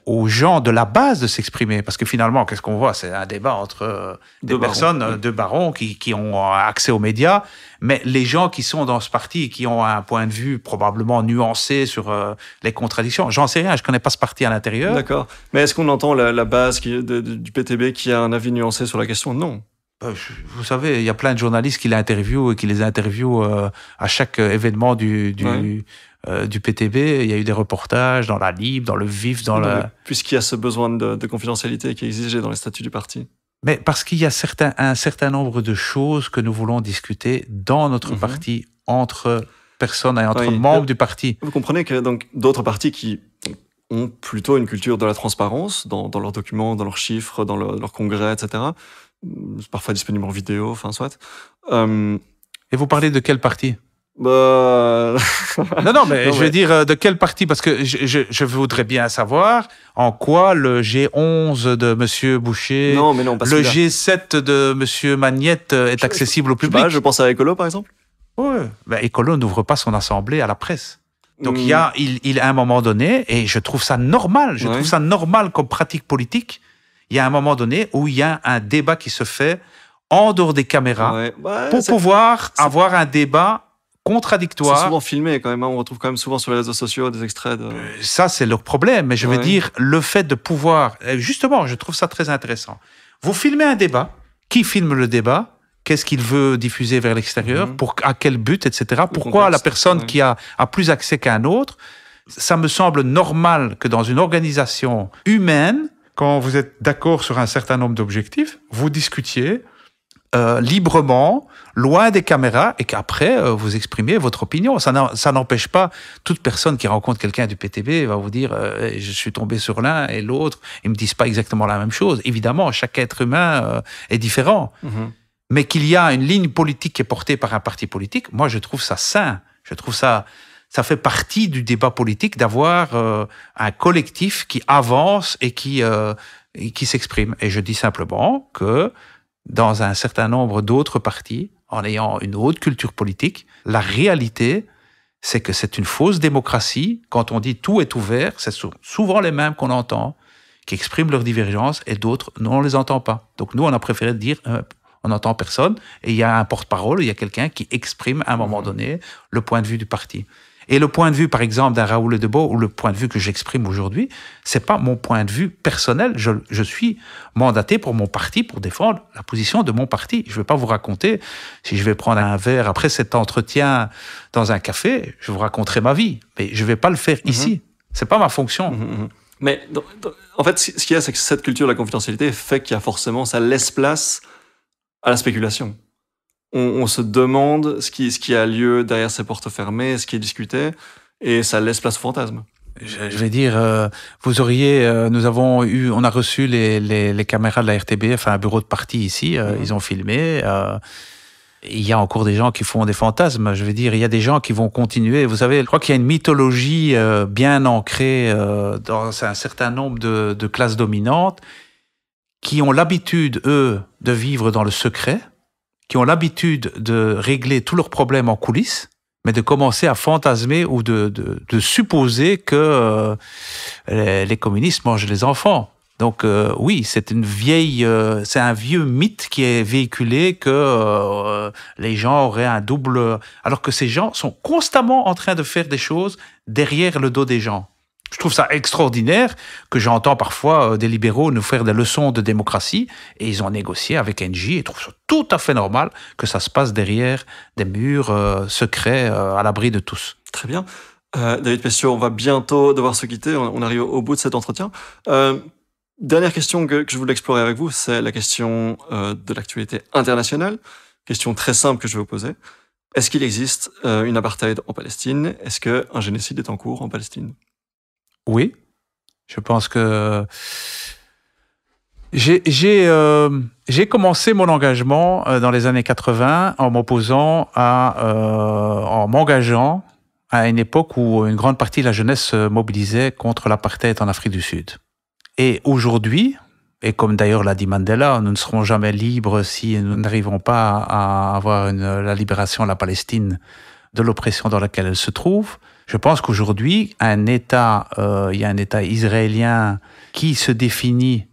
[SPEAKER 2] aux gens de la base de s'exprimer. Parce que finalement, qu'est-ce qu'on voit? C'est un débat entre deux barons qui ont accès aux médias. Mais les gens qui sont dans ce parti et qui ont un point de vue probablement nuancé sur les contradictions, j'en sais rien, je connais pas ce parti à l'intérieur.
[SPEAKER 1] D'accord. Mais est-ce qu'on entend la base du PTB qui a un avis nuancé sur la question? Non.
[SPEAKER 2] Vous savez, il y a plein de journalistes qui l'interviewent et qui les interviewent à chaque événement du PTB. Il y a eu des reportages dans la Libre, dans le Vif,
[SPEAKER 1] puisqu'il y a ce besoin de confidentialité qui est exigé dans les statuts du parti.
[SPEAKER 2] Mais parce qu'il y a un certain nombre de choses que nous voulons discuter dans notre parti, entre personnes et entre membres du parti.
[SPEAKER 1] Vous comprenez que donc d'autres partis qui ont plutôt une culture de la transparence dans leurs documents, dans leurs chiffres, dans leurs congrès, etc., parfois disponible en vidéo, enfin soit.
[SPEAKER 2] Et vous parlez de quel parti?
[SPEAKER 1] Non,
[SPEAKER 2] mais je veux dire de quel parti, parce que je voudrais bien savoir en quoi le G11 de Monsieur Boucher, le G7 de Monsieur Magnette est accessible au public.
[SPEAKER 1] Je pense à Écolo, par exemple.
[SPEAKER 2] Oui, Écolo n'ouvre pas son assemblée à la presse. Donc il à un moment donné, et je trouve ça normal, trouve ça normal comme pratique politique, il y a un moment donné où il y a un débat qui se fait en dehors des caméras pour pouvoir avoir un débat contradictoire.
[SPEAKER 1] C'est souvent filmé quand même, on retrouve quand même souvent sur les réseaux sociaux des extraits de...
[SPEAKER 2] Ça, c'est leur problème, mais je veux dire, le fait de pouvoir... Justement, je trouve ça très intéressant. Vous filmez un débat, qui filme le débat? Qu'est-ce qu'il veut diffuser vers l'extérieur? À quel but, etc. Pourquoi la personne qui a plus accès qu'un autre? Ça me semble normal que dans une organisation humaine, quand vous êtes d'accord sur un certain nombre d'objectifs, vous discutiez librement, loin des caméras, et qu'après, vous exprimez votre opinion. Ça n'empêche pas toute personne qui rencontre quelqu'un du PTB va vous dire je suis tombé sur l'un et l'autre, ils me disent pas exactement la même chose. Évidemment, chaque être humain est différent. Mais qu'il y a une ligne politique qui est portée par un parti politique, moi, je trouve ça sain. Je trouve ça fait partie du débat politique d'avoir un collectif qui avance et qui s'exprime. Et je dis simplement que dans un certain nombre d'autres partis, en ayant une haute culture politique, la réalité, c'est que c'est une fausse démocratie. Quand on dit tout est ouvert, c'est souvent les mêmes qu'on entend, qui expriment leurs divergences, et d'autres, nous, on ne les entend pas. Donc nous, on a préféré dire, on n'entend personne, et il y a un porte-parole, il y a quelqu'un qui exprime à un moment donné le point de vue du parti. Et le point de vue, par exemple, d'un Raoul Debout, ou le point de vue que j'exprime aujourd'hui, c'est pas mon point de vue personnel. Je suis mandaté pour mon parti, pour défendre la position de mon parti. Je vais pas vous raconter, si je vais prendre un verre après cet entretien dans un café, je vous raconterai ma vie. Mais je vais pas le faire ici. C'est pas ma fonction.
[SPEAKER 1] Mais en fait, ce qu'il y a, c'est que cette culture de la confidentialité fait qu'il y a forcément, ça laisse place à la spéculation. On se demande ce qui a lieu derrière ces portes fermées, ce qui est discuté, et ça laisse place au fantasme.
[SPEAKER 2] Je vais dire, vous auriez, on a reçu les caméras de la RTB, enfin un bureau de parti ici, ils ont filmé. Il y a encore des gens qui font des fantasmes. Je veux dire, il y a des gens qui vont continuer. Vous savez, je crois qu'il y a une mythologie bien ancrée dans un certain nombre de classes dominantes qui ont l'habitude, eux, de vivre dans le secret, qui ont l'habitude de régler tous leurs problèmes en coulisses, mais de commencer à fantasmer ou de supposer que les communistes mangent les enfants. Donc oui, c'est un vieux mythe qui est véhiculé que les gens auraient un double... Alors que ces gens sont constamment en train de faire des choses derrière le dos des gens. Je trouve ça extraordinaire que j'entends parfois des libéraux nous faire des leçons de démocratie et ils ont négocié avec Engie et trouvent ça tout à fait normal que ça se passe derrière des murs secrets à l'abri de tous.
[SPEAKER 1] Très bien. David Pestio, on va bientôt devoir se quitter. On arrive au bout de cet entretien. Dernière question que je voulais explorer avec vous, c'est la question de l'actualité internationale. Question très simple que je vais vous poser. Est-ce qu'il existe une apartheid en Palestine? Est-ce qu'un génocide est en cours en Palestine?
[SPEAKER 2] Oui, je pense que j'ai commencé mon engagement dans les années 80 en m'engageant à une époque où une grande partie de la jeunesse se mobilisait contre l'apartheid en Afrique du Sud. Et aujourd'hui, et comme d'ailleurs l'a dit Mandela, nous ne serons jamais libres si nous n'arrivons pas à avoir la libération de la Palestine de l'oppression dans laquelle elle se trouve. Je pense qu'aujourd'hui, il y a un État israélien qui se définit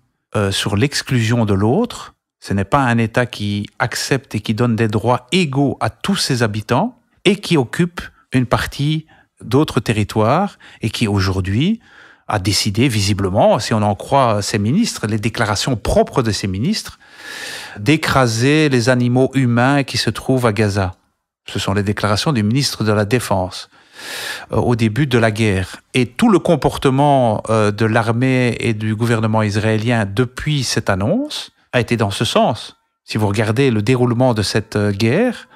[SPEAKER 2] sur l'exclusion de l'autre. Ce n'est pas un État qui accepte et qui donne des droits égaux à tous ses habitants et qui occupe une partie d'autres territoires et qui aujourd'hui a décidé visiblement, si on en croit ses ministres, les déclarations propres de ses ministres, d'écraser les animaux humains qui se trouvent à Gaza. Ce sont les déclarations du ministre de la Défense au début de la guerre. Et tout le comportement de l'armée et du gouvernement israélien depuis cette annonce a été dans ce sens. Si vous regardez le déroulement de cette guerre,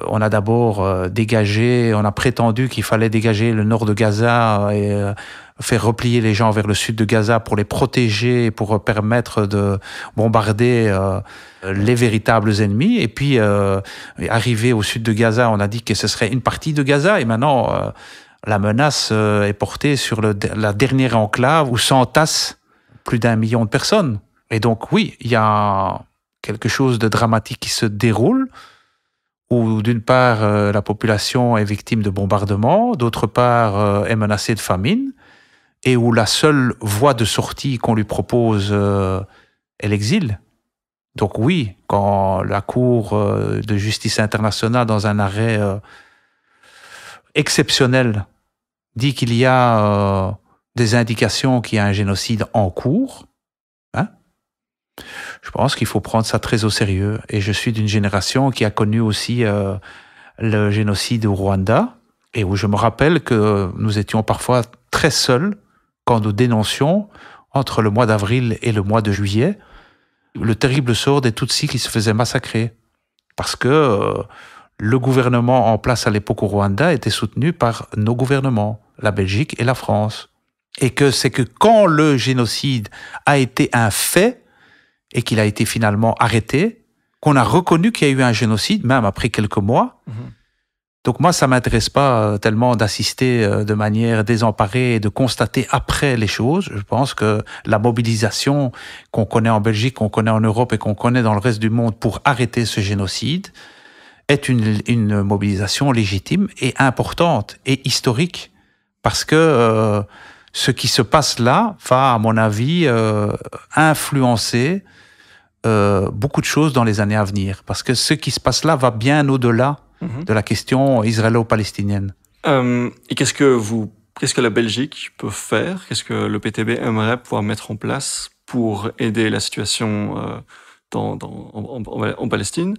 [SPEAKER 2] on a d'abord on a prétendu qu'il fallait dégager le nord de Gaza et faire replier les gens vers le sud de Gaza pour les protéger, pour permettre de bombarder les véritables ennemis. Et puis, arrivé au sud de Gaza, on a dit que ce serait une partie de Gaza. Et maintenant, la menace est portée sur la dernière enclave où s'entassent plus d'1 million de personnes. Et donc, oui, il y a quelque chose de dramatique qui se déroule, où d'une part, la population est victime de bombardements, d'autre part, est menacée de famine, et où la seule voie de sortie qu'on lui propose est l'exil. Donc oui, quand la Cour de justice internationale, dans un arrêt exceptionnel, dit qu'il y a des indications qu'il y a un génocide en cours, je pense qu'il faut prendre ça très au sérieux. Et je suis d'une génération qui a connu aussi le génocide au Rwanda, et où je me rappelle que nous étions parfois très seuls quand nous dénoncions, entre le mois d'avril et le mois de juillet, le terrible sort des Tutsis qui se faisaient massacrer. Parce que le gouvernement en place à l'époque au Rwanda était soutenu par nos gouvernements, la Belgique et la France. Et que c'est que quand le génocide a été un fait, et qu'il a été finalement arrêté, qu'on a reconnu qu'il y a eu un génocide, même après quelques mois. Donc moi, ça ne m'intéresse pas tellement d'assister de manière désemparée et de constater après les choses. Je pense que la mobilisation qu'on connaît en Belgique, qu'on connaît en Europe et qu'on connaît dans le reste du monde pour arrêter ce génocide est une mobilisation légitime et importante et historique. Parce que ce qui se passe là va, à mon avis, influencer beaucoup de choses dans les années à venir. Parce que ce qui se passe là va bien au-delà de la question israélo-palestinienne.
[SPEAKER 1] Et qu'est-ce que la Belgique peut faire? Qu'est-ce que le PTB aimerait pouvoir mettre en place pour aider la situation en Palestine?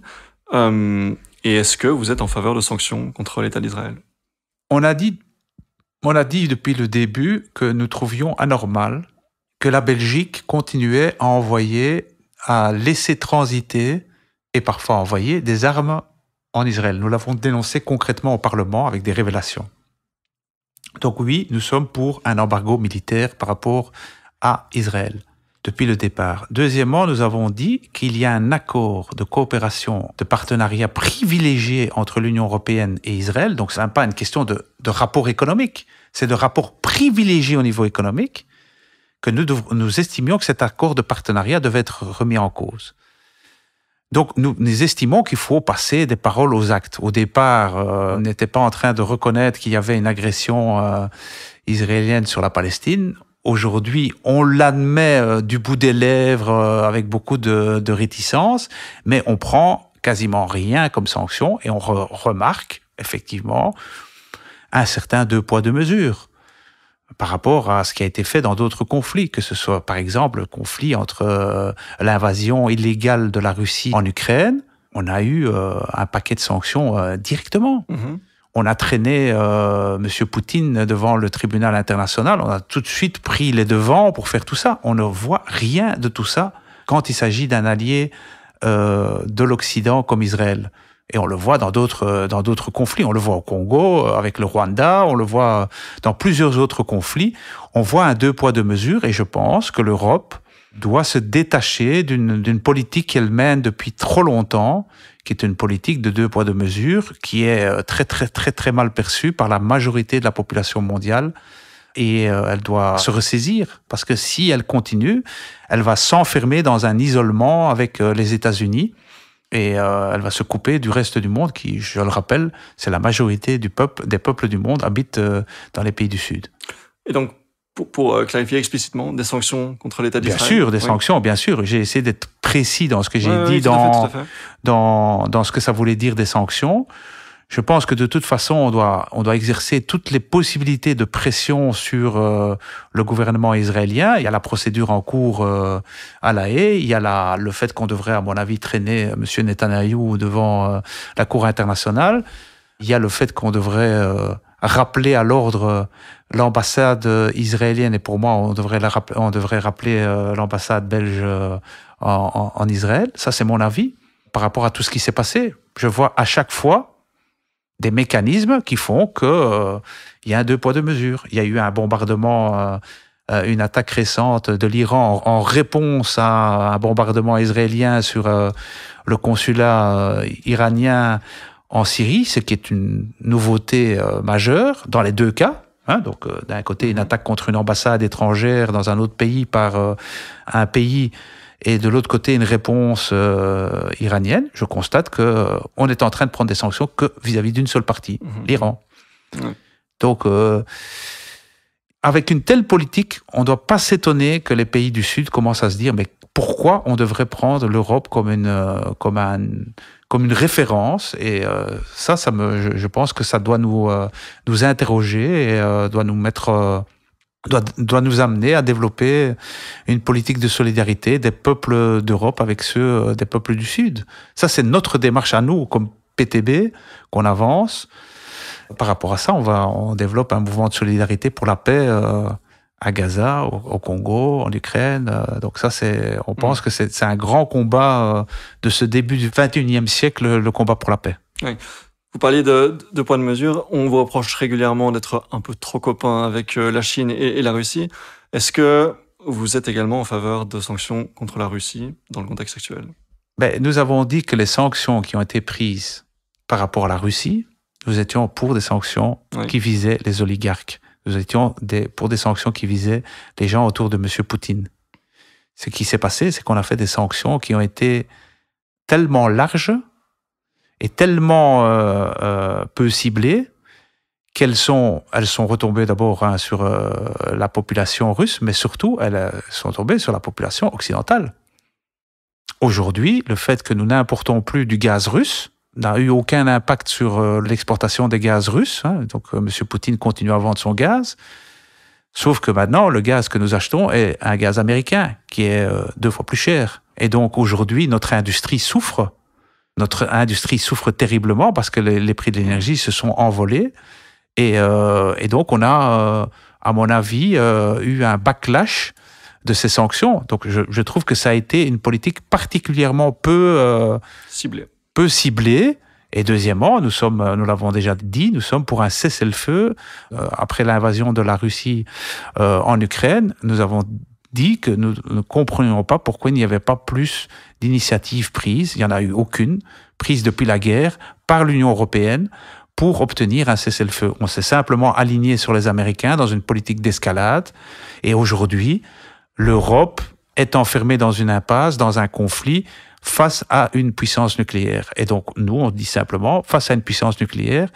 [SPEAKER 1] Et est-ce que vous êtes en faveur de sanctions contre l'État d'Israël?
[SPEAKER 2] On a dit depuis le début que nous trouvions anormal que la Belgique continuait à laisser transiter et parfois envoyer des armes en Israël. Nous l'avons dénoncé concrètement au Parlement avec des révélations. Donc oui, nous sommes pour un embargo militaire par rapport à Israël depuis le départ. Deuxièmement, nous avons dit qu'il y a un accord de coopération, de partenariat privilégié entre l'Union européenne et Israël. Donc ce n'est pas une question de rapport économique, c'est de rapport privilégié au niveau économique, que nous estimions que cet accord de partenariat devait être remis en cause. Donc, nous estimons qu'il faut passer des paroles aux actes. Au départ, on n'était pas en train de reconnaître qu'il y avait une agression israélienne sur la Palestine. Aujourd'hui, on l'admet du bout des lèvres avec beaucoup de réticence, mais on prend quasiment rien comme sanction et on remarque effectivement un certain deux poids deux mesures par rapport à ce qui a été fait dans d'autres conflits, que ce soit par exemple le conflit entre l'invasion illégale de la Russie en Ukraine. On a eu un paquet de sanctions directement. On a traîné M. Poutine devant le tribunal international. On a tout de suite pris les devants pour faire tout ça. On ne voit rien de tout ça quand il s'agit d'un allié de l'Occident comme Israël. Et on le voit dans d'autres conflits. On le voit au Congo, avec le Rwanda, on le voit dans plusieurs autres conflits. On voit un deux poids deux mesures et je pense que l'Europe doit se détacher d'une politique qu'elle mène depuis trop longtemps, qui est une politique de deux poids deux mesures, qui est très, très, très, très mal perçue par la majorité de la population mondiale. Et elle doit se ressaisir, parce que si elle continue, elle va s'enfermer dans un isolement avec les États-Unis. Et elle va se couper du reste du monde qui, je le rappelle, c'est la majorité des peuples du monde habitent dans les pays du Sud.
[SPEAKER 1] Et donc, pour clarifier explicitement, des sanctions contre l'État d'Israël?
[SPEAKER 2] Bien sûr, des sanctions, bien sûr. J'ai essayé d'être précis dans ce que j'ai dit,
[SPEAKER 1] tout à fait.
[SPEAKER 2] Dans ce que ça voulait dire des sanctions. Je pense que de toute façon, on doit exercer toutes les possibilités de pression sur le gouvernement israélien. Il y a la procédure en cours à La Haye. Il y a le fait qu'on devrait, à mon avis, traîner M. Netanyahou devant la Cour internationale. Il y a le fait qu'on devrait rappeler à l'ordre l'ambassade israélienne. Et pour moi, on devrait rappeler l'ambassade belge en Israël. Ça, c'est mon avis. Par rapport à tout ce qui s'est passé, je vois à chaque fois des mécanismes qui font que y a un deux poids deux mesures. Il y a eu un bombardement, une attaque récente de l'Iran en réponse à un bombardement israélien sur le consulat iranien en Syrie, ce qui est une nouveauté majeure dans les deux cas. Donc, d'un côté, une attaque contre une ambassade étrangère dans un autre pays par un pays, et de l'autre côté, une réponse iranienne. Je constate qu'on est en train de prendre des sanctions que vis-à-vis d'une seule partie, l'Iran. Donc, avec une telle politique, on ne doit pas s'étonner que les pays du Sud commencent à se dire mais pourquoi on devrait prendre l'Europe comme une référence. Et je pense que ça doit nous interroger et doit nous mettre... doit nous amener à développer une politique de solidarité des peuples d'Europe avec ceux des peuples du Sud. Ça, c'est notre démarche à nous, comme PTB, qu'on avance. Par rapport à ça, on développe un mouvement de solidarité pour la paix à Gaza, au Congo, en Ukraine. Donc ça, on pense que c'est un grand combat de ce début du XXIe siècle, le combat pour la paix.
[SPEAKER 1] Oui. Vous parliez de poids de mesure. On vous reproche régulièrement d'être un peu trop copain avec la Chine et la Russie. Est-ce que vous êtes également en faveur de sanctions contre la Russie dans le contexte actuel?
[SPEAKER 2] Nous avons dit que les sanctions qui ont été prises par rapport à la Russie, nous étions pour des sanctions qui visaient les oligarques. Nous étions pour des sanctions qui visaient les gens autour de M. Poutine. Ce qui s'est passé, c'est qu'on a fait des sanctions qui ont été tellement larges et tellement peu ciblées qu'elles sont retombées d'abord sur la population russe, mais surtout elles sont tombées sur la population occidentale. Aujourd'hui, le fait que nous n'importons plus du gaz russe n'a eu aucun impact sur l'exportation des gaz russes. Donc M. Poutine continue à vendre son gaz, sauf que maintenant le gaz que nous achetons est un gaz américain qui est 2 fois plus cher. Et donc aujourd'hui, notre industrie souffre. Notre industrie souffre terriblement parce que les prix de l'énergie se sont envolés. Et donc, on a, à mon avis, eu un backlash de ces sanctions. Donc, je trouve que ça a été une politique particulièrement peu ciblée. Et deuxièmement, nous l'avons déjà dit, nous sommes pour un cessez-le-feu. Après l'invasion de la Russie en Ukraine, nous avons dit que nous ne comprenions pas pourquoi il n'y avait pas plus d'initiatives prises. Il n'y en a eu aucune prise depuis la guerre par l'Union européenne pour obtenir un cessez-le-feu. On s'est simplement aligné sur les Américains dans une politique d'escalade. Et aujourd'hui, l'Europe est enfermée dans une impasse, dans un conflit face à une puissance nucléaire. Et donc, nous, on dit simplement, face à une puissance nucléaire,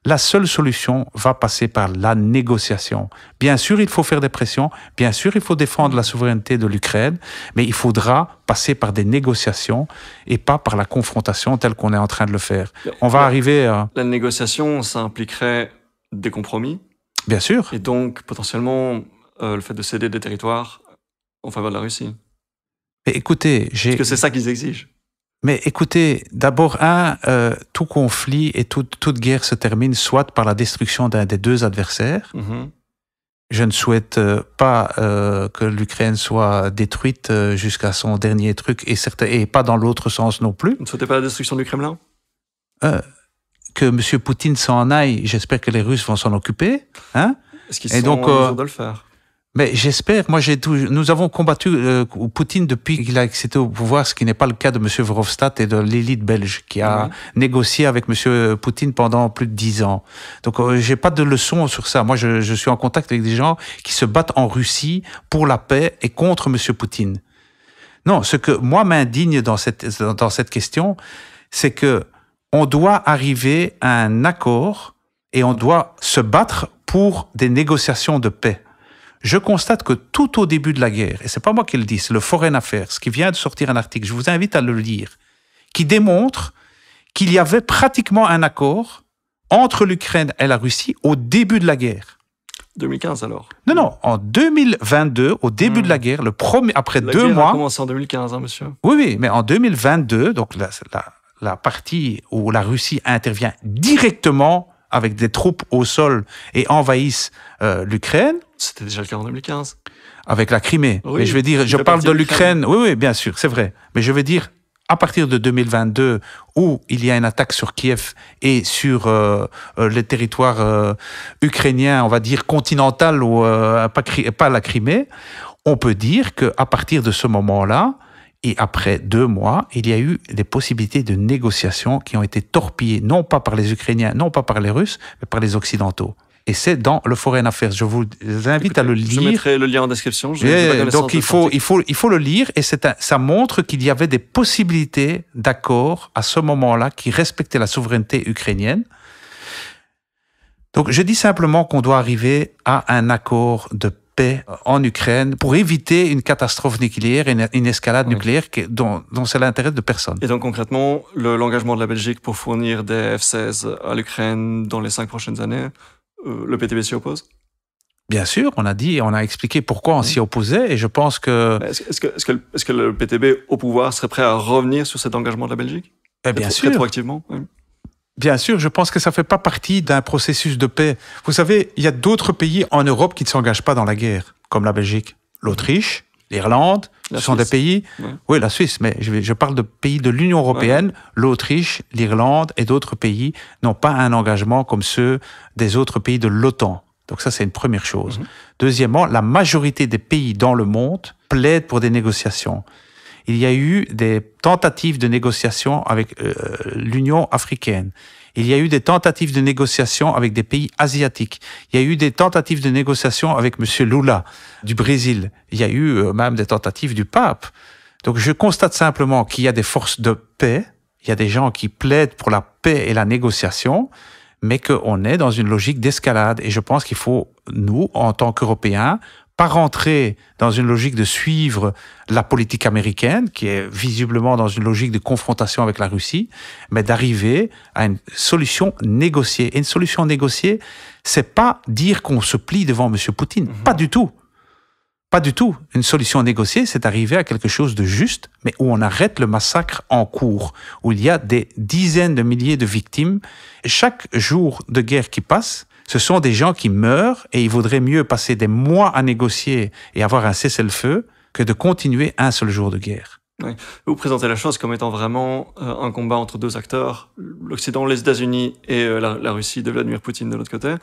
[SPEAKER 2] la seule solution va passer par la négociation. Bien sûr, il faut faire des pressions, bien sûr, il faut défendre la souveraineté de l'Ukraine, mais il faudra passer par des négociations et pas par la confrontation telle qu'on est en train de le faire. On va arriver à...
[SPEAKER 1] La négociation, ça impliquerait des compromis.
[SPEAKER 2] Bien sûr.
[SPEAKER 1] Et donc, potentiellement, le fait de céder des territoires en faveur de la Russie.
[SPEAKER 2] Mais écoutez,
[SPEAKER 1] Parce que c'est ça qu'ils exigent.
[SPEAKER 2] Mais écoutez, d'abord, tout conflit et toute guerre se termine soit par la destruction d'un des deux adversaires.
[SPEAKER 1] Mm-hmm.
[SPEAKER 2] Je ne souhaite pas que l'Ukraine soit détruite jusqu'à son dernier truc et pas dans l'autre sens non plus.
[SPEAKER 1] Vous ne souhaitez pas la destruction du Kremlin?
[SPEAKER 2] Que M. Poutine s'en aille, j'espère que les Russes vont s'en occuper. Hein?
[SPEAKER 1] Est-ce qu'ils sont en mesure de le faire?
[SPEAKER 2] Mais j'espère, nous avons combattu Poutine depuis qu'il a accédé au pouvoir, ce qui n'est pas le cas de M. Verhofstadt et de l'élite belge, qui a négocié avec M. Poutine pendant plus de 10 ans. Donc, j'ai pas de leçon sur ça. Moi, je suis en contact avec des gens qui se battent en Russie pour la paix et contre M. Poutine. Non, ce que moi m'indigne dans cette question, c'est que on doit arriver à un accord et on doit se battre pour des négociations de paix. Je constate que tout au début de la guerre, et c'est pas moi qui le dis, c'est le Foreign Affairs qui vient de sortir un article, je vous invite à le lire, qui démontre qu'il y avait pratiquement un accord entre l'Ukraine et la Russie au début de la guerre.
[SPEAKER 1] 2015 alors?
[SPEAKER 2] Non, en 2022, au début de la guerre, après 2 mois...
[SPEAKER 1] La guerre a commencé en 2015, hein, monsieur?
[SPEAKER 2] Oui, mais en 2022, donc la partie où la Russie intervient directement avec des troupes au sol et envahissent l'Ukraine.
[SPEAKER 1] C'était déjà le cas en 2015.
[SPEAKER 2] Avec la Crimée.
[SPEAKER 1] Oui,
[SPEAKER 2] mais je veux dire, je parle de l'Ukraine. Oui, bien sûr, c'est vrai. Mais je veux dire, à partir de 2022, où il y a une attaque sur Kiev et sur le territoire ukrainien, on va dire continental, ou pas la Crimée, on peut dire qu'à partir de ce moment-là, et après 2 mois, il y a eu des possibilités de négociation qui ont été torpillées, non pas par les Ukrainiens, non pas par les Russes, mais par les Occidentaux. Et c'est dans le Foreign Affairs. Je vous invite à le lire.
[SPEAKER 1] Je mettrai le lien en description.
[SPEAKER 2] Donc il faut le lire et ça montre qu'il y avait des possibilités d'accord à ce moment-là qui respectaient la souveraineté ukrainienne. Donc je dis simplement qu'on doit arriver à un accord de paix en Ukraine pour éviter une catastrophe nucléaire et une escalade nucléaire dont c'est l'intérêt de personne.
[SPEAKER 1] Et donc concrètement, l'engagement de la Belgique pour fournir des F-16 à l'Ukraine dans les 5 prochaines années, le PTB s'y oppose?
[SPEAKER 2] Bien sûr, on a expliqué pourquoi on s'y opposait et je pense que...
[SPEAKER 1] Est-ce que le PTB au pouvoir serait prêt à revenir sur cet engagement de la Belgique?
[SPEAKER 2] Bien sûr.
[SPEAKER 1] Rétroactivement, oui.
[SPEAKER 2] Bien sûr, je pense que ça ne fait pas partie d'un processus de paix. Vous savez, il y a d'autres pays en Europe qui ne s'engagent pas dans la guerre, comme la Belgique, l'Autriche, l'Irlande, ce sont des pays... Oui, la Suisse, mais je parle de pays de l'Union européenne. L'Autriche, l'Irlande et d'autres pays n'ont pas un engagement comme ceux des autres pays de l'OTAN. Donc ça, c'est une première chose. Deuxièmement, la majorité des pays dans le monde plaident pour des négociations. Il y a eu des tentatives de négociation avec l'Union africaine. Il y a eu des tentatives de négociation avec des pays asiatiques. Il y a eu des tentatives de négociation avec M. Lula du Brésil. Il y a eu même des tentatives du pape. Donc je constate simplement qu'il y a des forces de paix. Il y a des gens qui plaident pour la paix et la négociation, mais qu'on est dans une logique d'escalade. Et je pense qu'il faut, nous, en tant qu'Européens, pas rentrer dans une logique de suivre la politique américaine, qui est visiblement dans une logique de confrontation avec la Russie, mais d'arriver à une solution négociée. Et une solution négociée, c'est pas dire qu'on se plie devant M. Poutine. Pas du tout. Pas du tout. Une solution négociée, c'est arriver à quelque chose de juste, mais où on arrête le massacre en cours, où il y a des dizaines de milliers de victimes. Chaque jour de guerre qui passe, ce sont des gens qui meurent et il vaudrait mieux passer des mois à négocier et avoir un cessez-le-feu que de continuer un seul jour de guerre.
[SPEAKER 1] Oui. Vous présentez la chose comme étant vraiment un combat entre 2 acteurs, l'Occident, les États-Unis et la Russie de Vladimir Poutine de l'autre côté.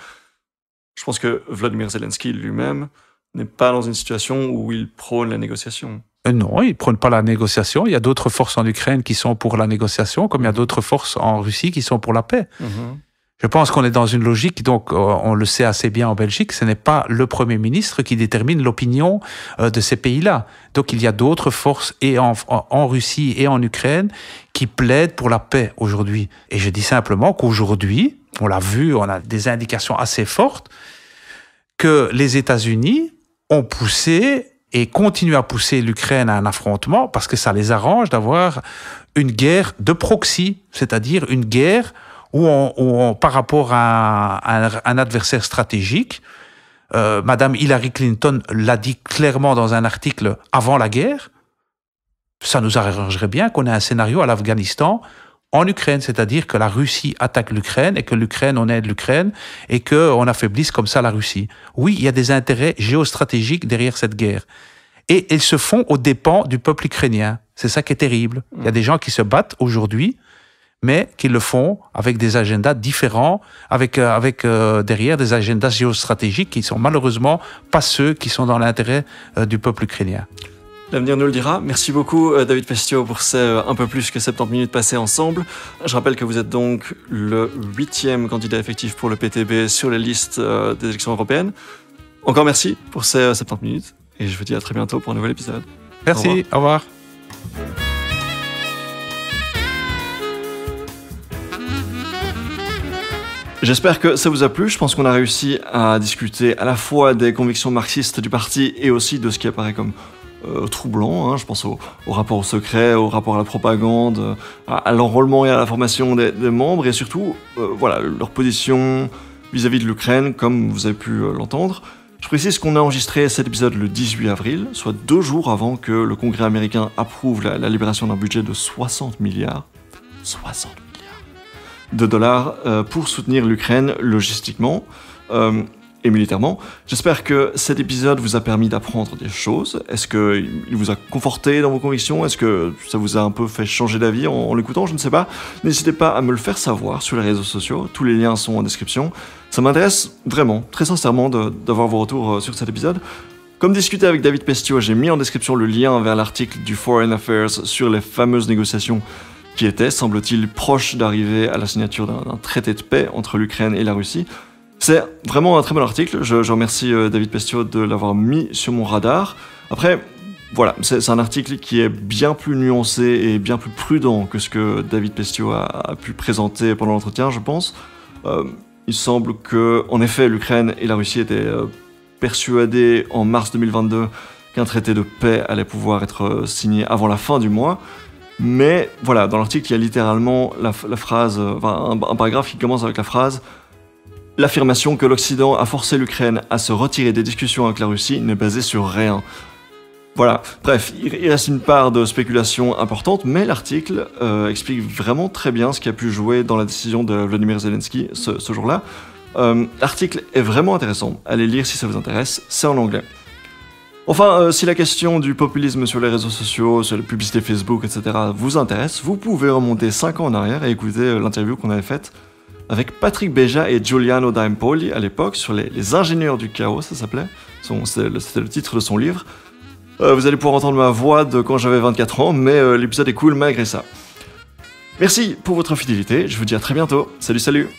[SPEAKER 1] Je pense que Vladimir Zelensky lui-même n'est pas dans une situation où il prône la négociation.
[SPEAKER 2] Non, il ne prône pas la négociation. Il y a d'autres forces en Ukraine qui sont pour la négociation, comme il y a d'autres forces en Russie qui sont pour la paix. Je pense qu'on est dans une logique, donc on le sait assez bien en Belgique, ce n'est pas le Premier ministre qui détermine l'opinion de ces pays-là. Donc il y a d'autres forces et en Russie et en Ukraine qui plaident pour la paix aujourd'hui. Et je dis simplement qu'aujourd'hui, on l'a vu, on a des indications assez fortes que les États-Unis ont poussé et continuent à pousser l'Ukraine à un affrontement parce que ça les arrange d'avoir une guerre de proxy, c'est-à-dire une guerre où par rapport à un adversaire stratégique, Madame Hillary Clinton l'a dit clairement dans un article avant la guerre, ça nous arrangerait bien qu'on ait un scénario à l'Afghanistan en Ukraine, c'est-à-dire que la Russie attaque l'Ukraine et que l'Ukraine, on aide l'Ukraine et qu'on affaiblisse comme ça la Russie. Oui, il y a des intérêts géostratégiques derrière cette guerre. Et ils se font aux dépens du peuple ukrainien. C'est ça qui est terrible. Il y a des gens qui se battent aujourd'hui, mais qui le font avec des agendas différents, avec derrière des agendas géostratégiques qui sont malheureusement pas ceux qui sont dans l'intérêt du peuple ukrainien.
[SPEAKER 1] L'avenir nous le dira. Merci beaucoup David Pestio pour ces un peu plus que 70 minutes passées ensemble. Je rappelle que vous êtes donc le 8e candidat effectif pour le PTB sur les listes des élections européennes. Encore merci pour ces 70 minutes et je vous dis à très bientôt pour un nouvel épisode.
[SPEAKER 2] Merci, au revoir.
[SPEAKER 1] J'espère que ça vous a plu. Je pense qu'on a réussi à discuter à la fois des convictions marxistes du parti et aussi de ce qui apparaît comme troublant. Je pense au rapport au secret, au rapport à la propagande, à l'enrôlement et à la formation des membres et surtout voilà, leur position vis-à-vis de l'Ukraine, comme vous avez pu l'entendre. Je précise qu'on a enregistré cet épisode le 18 avril, soit 2 jours avant que le Congrès américain approuve la libération d'un budget de 60 milliards de dollars pour soutenir l'Ukraine logistiquement et militairement. J'espère que cet épisode vous a permis d'apprendre des choses. Est-ce qu'il vous a conforté dans vos convictions? Est-ce que ça vous a un peu fait changer d'avis en l'écoutant? Je ne sais pas. N'hésitez pas à me le faire savoir sur les réseaux sociaux. Tous les liens sont en description. Ça m'intéresse vraiment, très sincèrement, d'avoir vos retours sur cet épisode. Comme discuté avec David Pestio, j'ai mis en description le lien vers l'article du Foreign Affairs sur les fameuses négociations qui étaient, semble-t-il, proches d'arriver à la signature d'un traité de paix entre l'Ukraine et la Russie. C'est vraiment un très bon article, je remercie David Pestio de l'avoir mis sur mon radar. Après, voilà, c'est un article qui est bien plus nuancé et bien plus prudent que ce que David Pestio a pu présenter pendant l'entretien, je pense. Il semble que, en effet, l'Ukraine et la Russie étaient persuadés en mars 2022 qu'un traité de paix allait pouvoir être signé avant la fin du mois. Mais voilà, dans l'article, il y a littéralement la phrase, enfin, un paragraphe qui commence avec la phrase « L'affirmation que l'Occident a forcé l'Ukraine à se retirer des discussions avec la Russie n'est basée sur rien. » Voilà, bref, il reste une part de spéculation importante, mais l'article explique vraiment très bien ce qui a pu jouer dans la décision de Volodymyr Zelensky ce jour-là. L'article est vraiment intéressant, allez lire si ça vous intéresse, c'est en anglais. Enfin, si la question du populisme sur les réseaux sociaux, sur les publicités Facebook, etc. vous intéresse, vous pouvez remonter 5 ans en arrière et écouter l'interview qu'on avait faite avec Patrick Beja et Giuliano D'Empoli à l'époque sur les ingénieurs du chaos, ça s'appelait. C'était le titre de son livre. Vous allez pouvoir entendre ma voix de quand j'avais 24 ans, mais l'épisode est cool malgré ça. Merci pour votre fidélité, je vous dis à très bientôt. Salut, salut!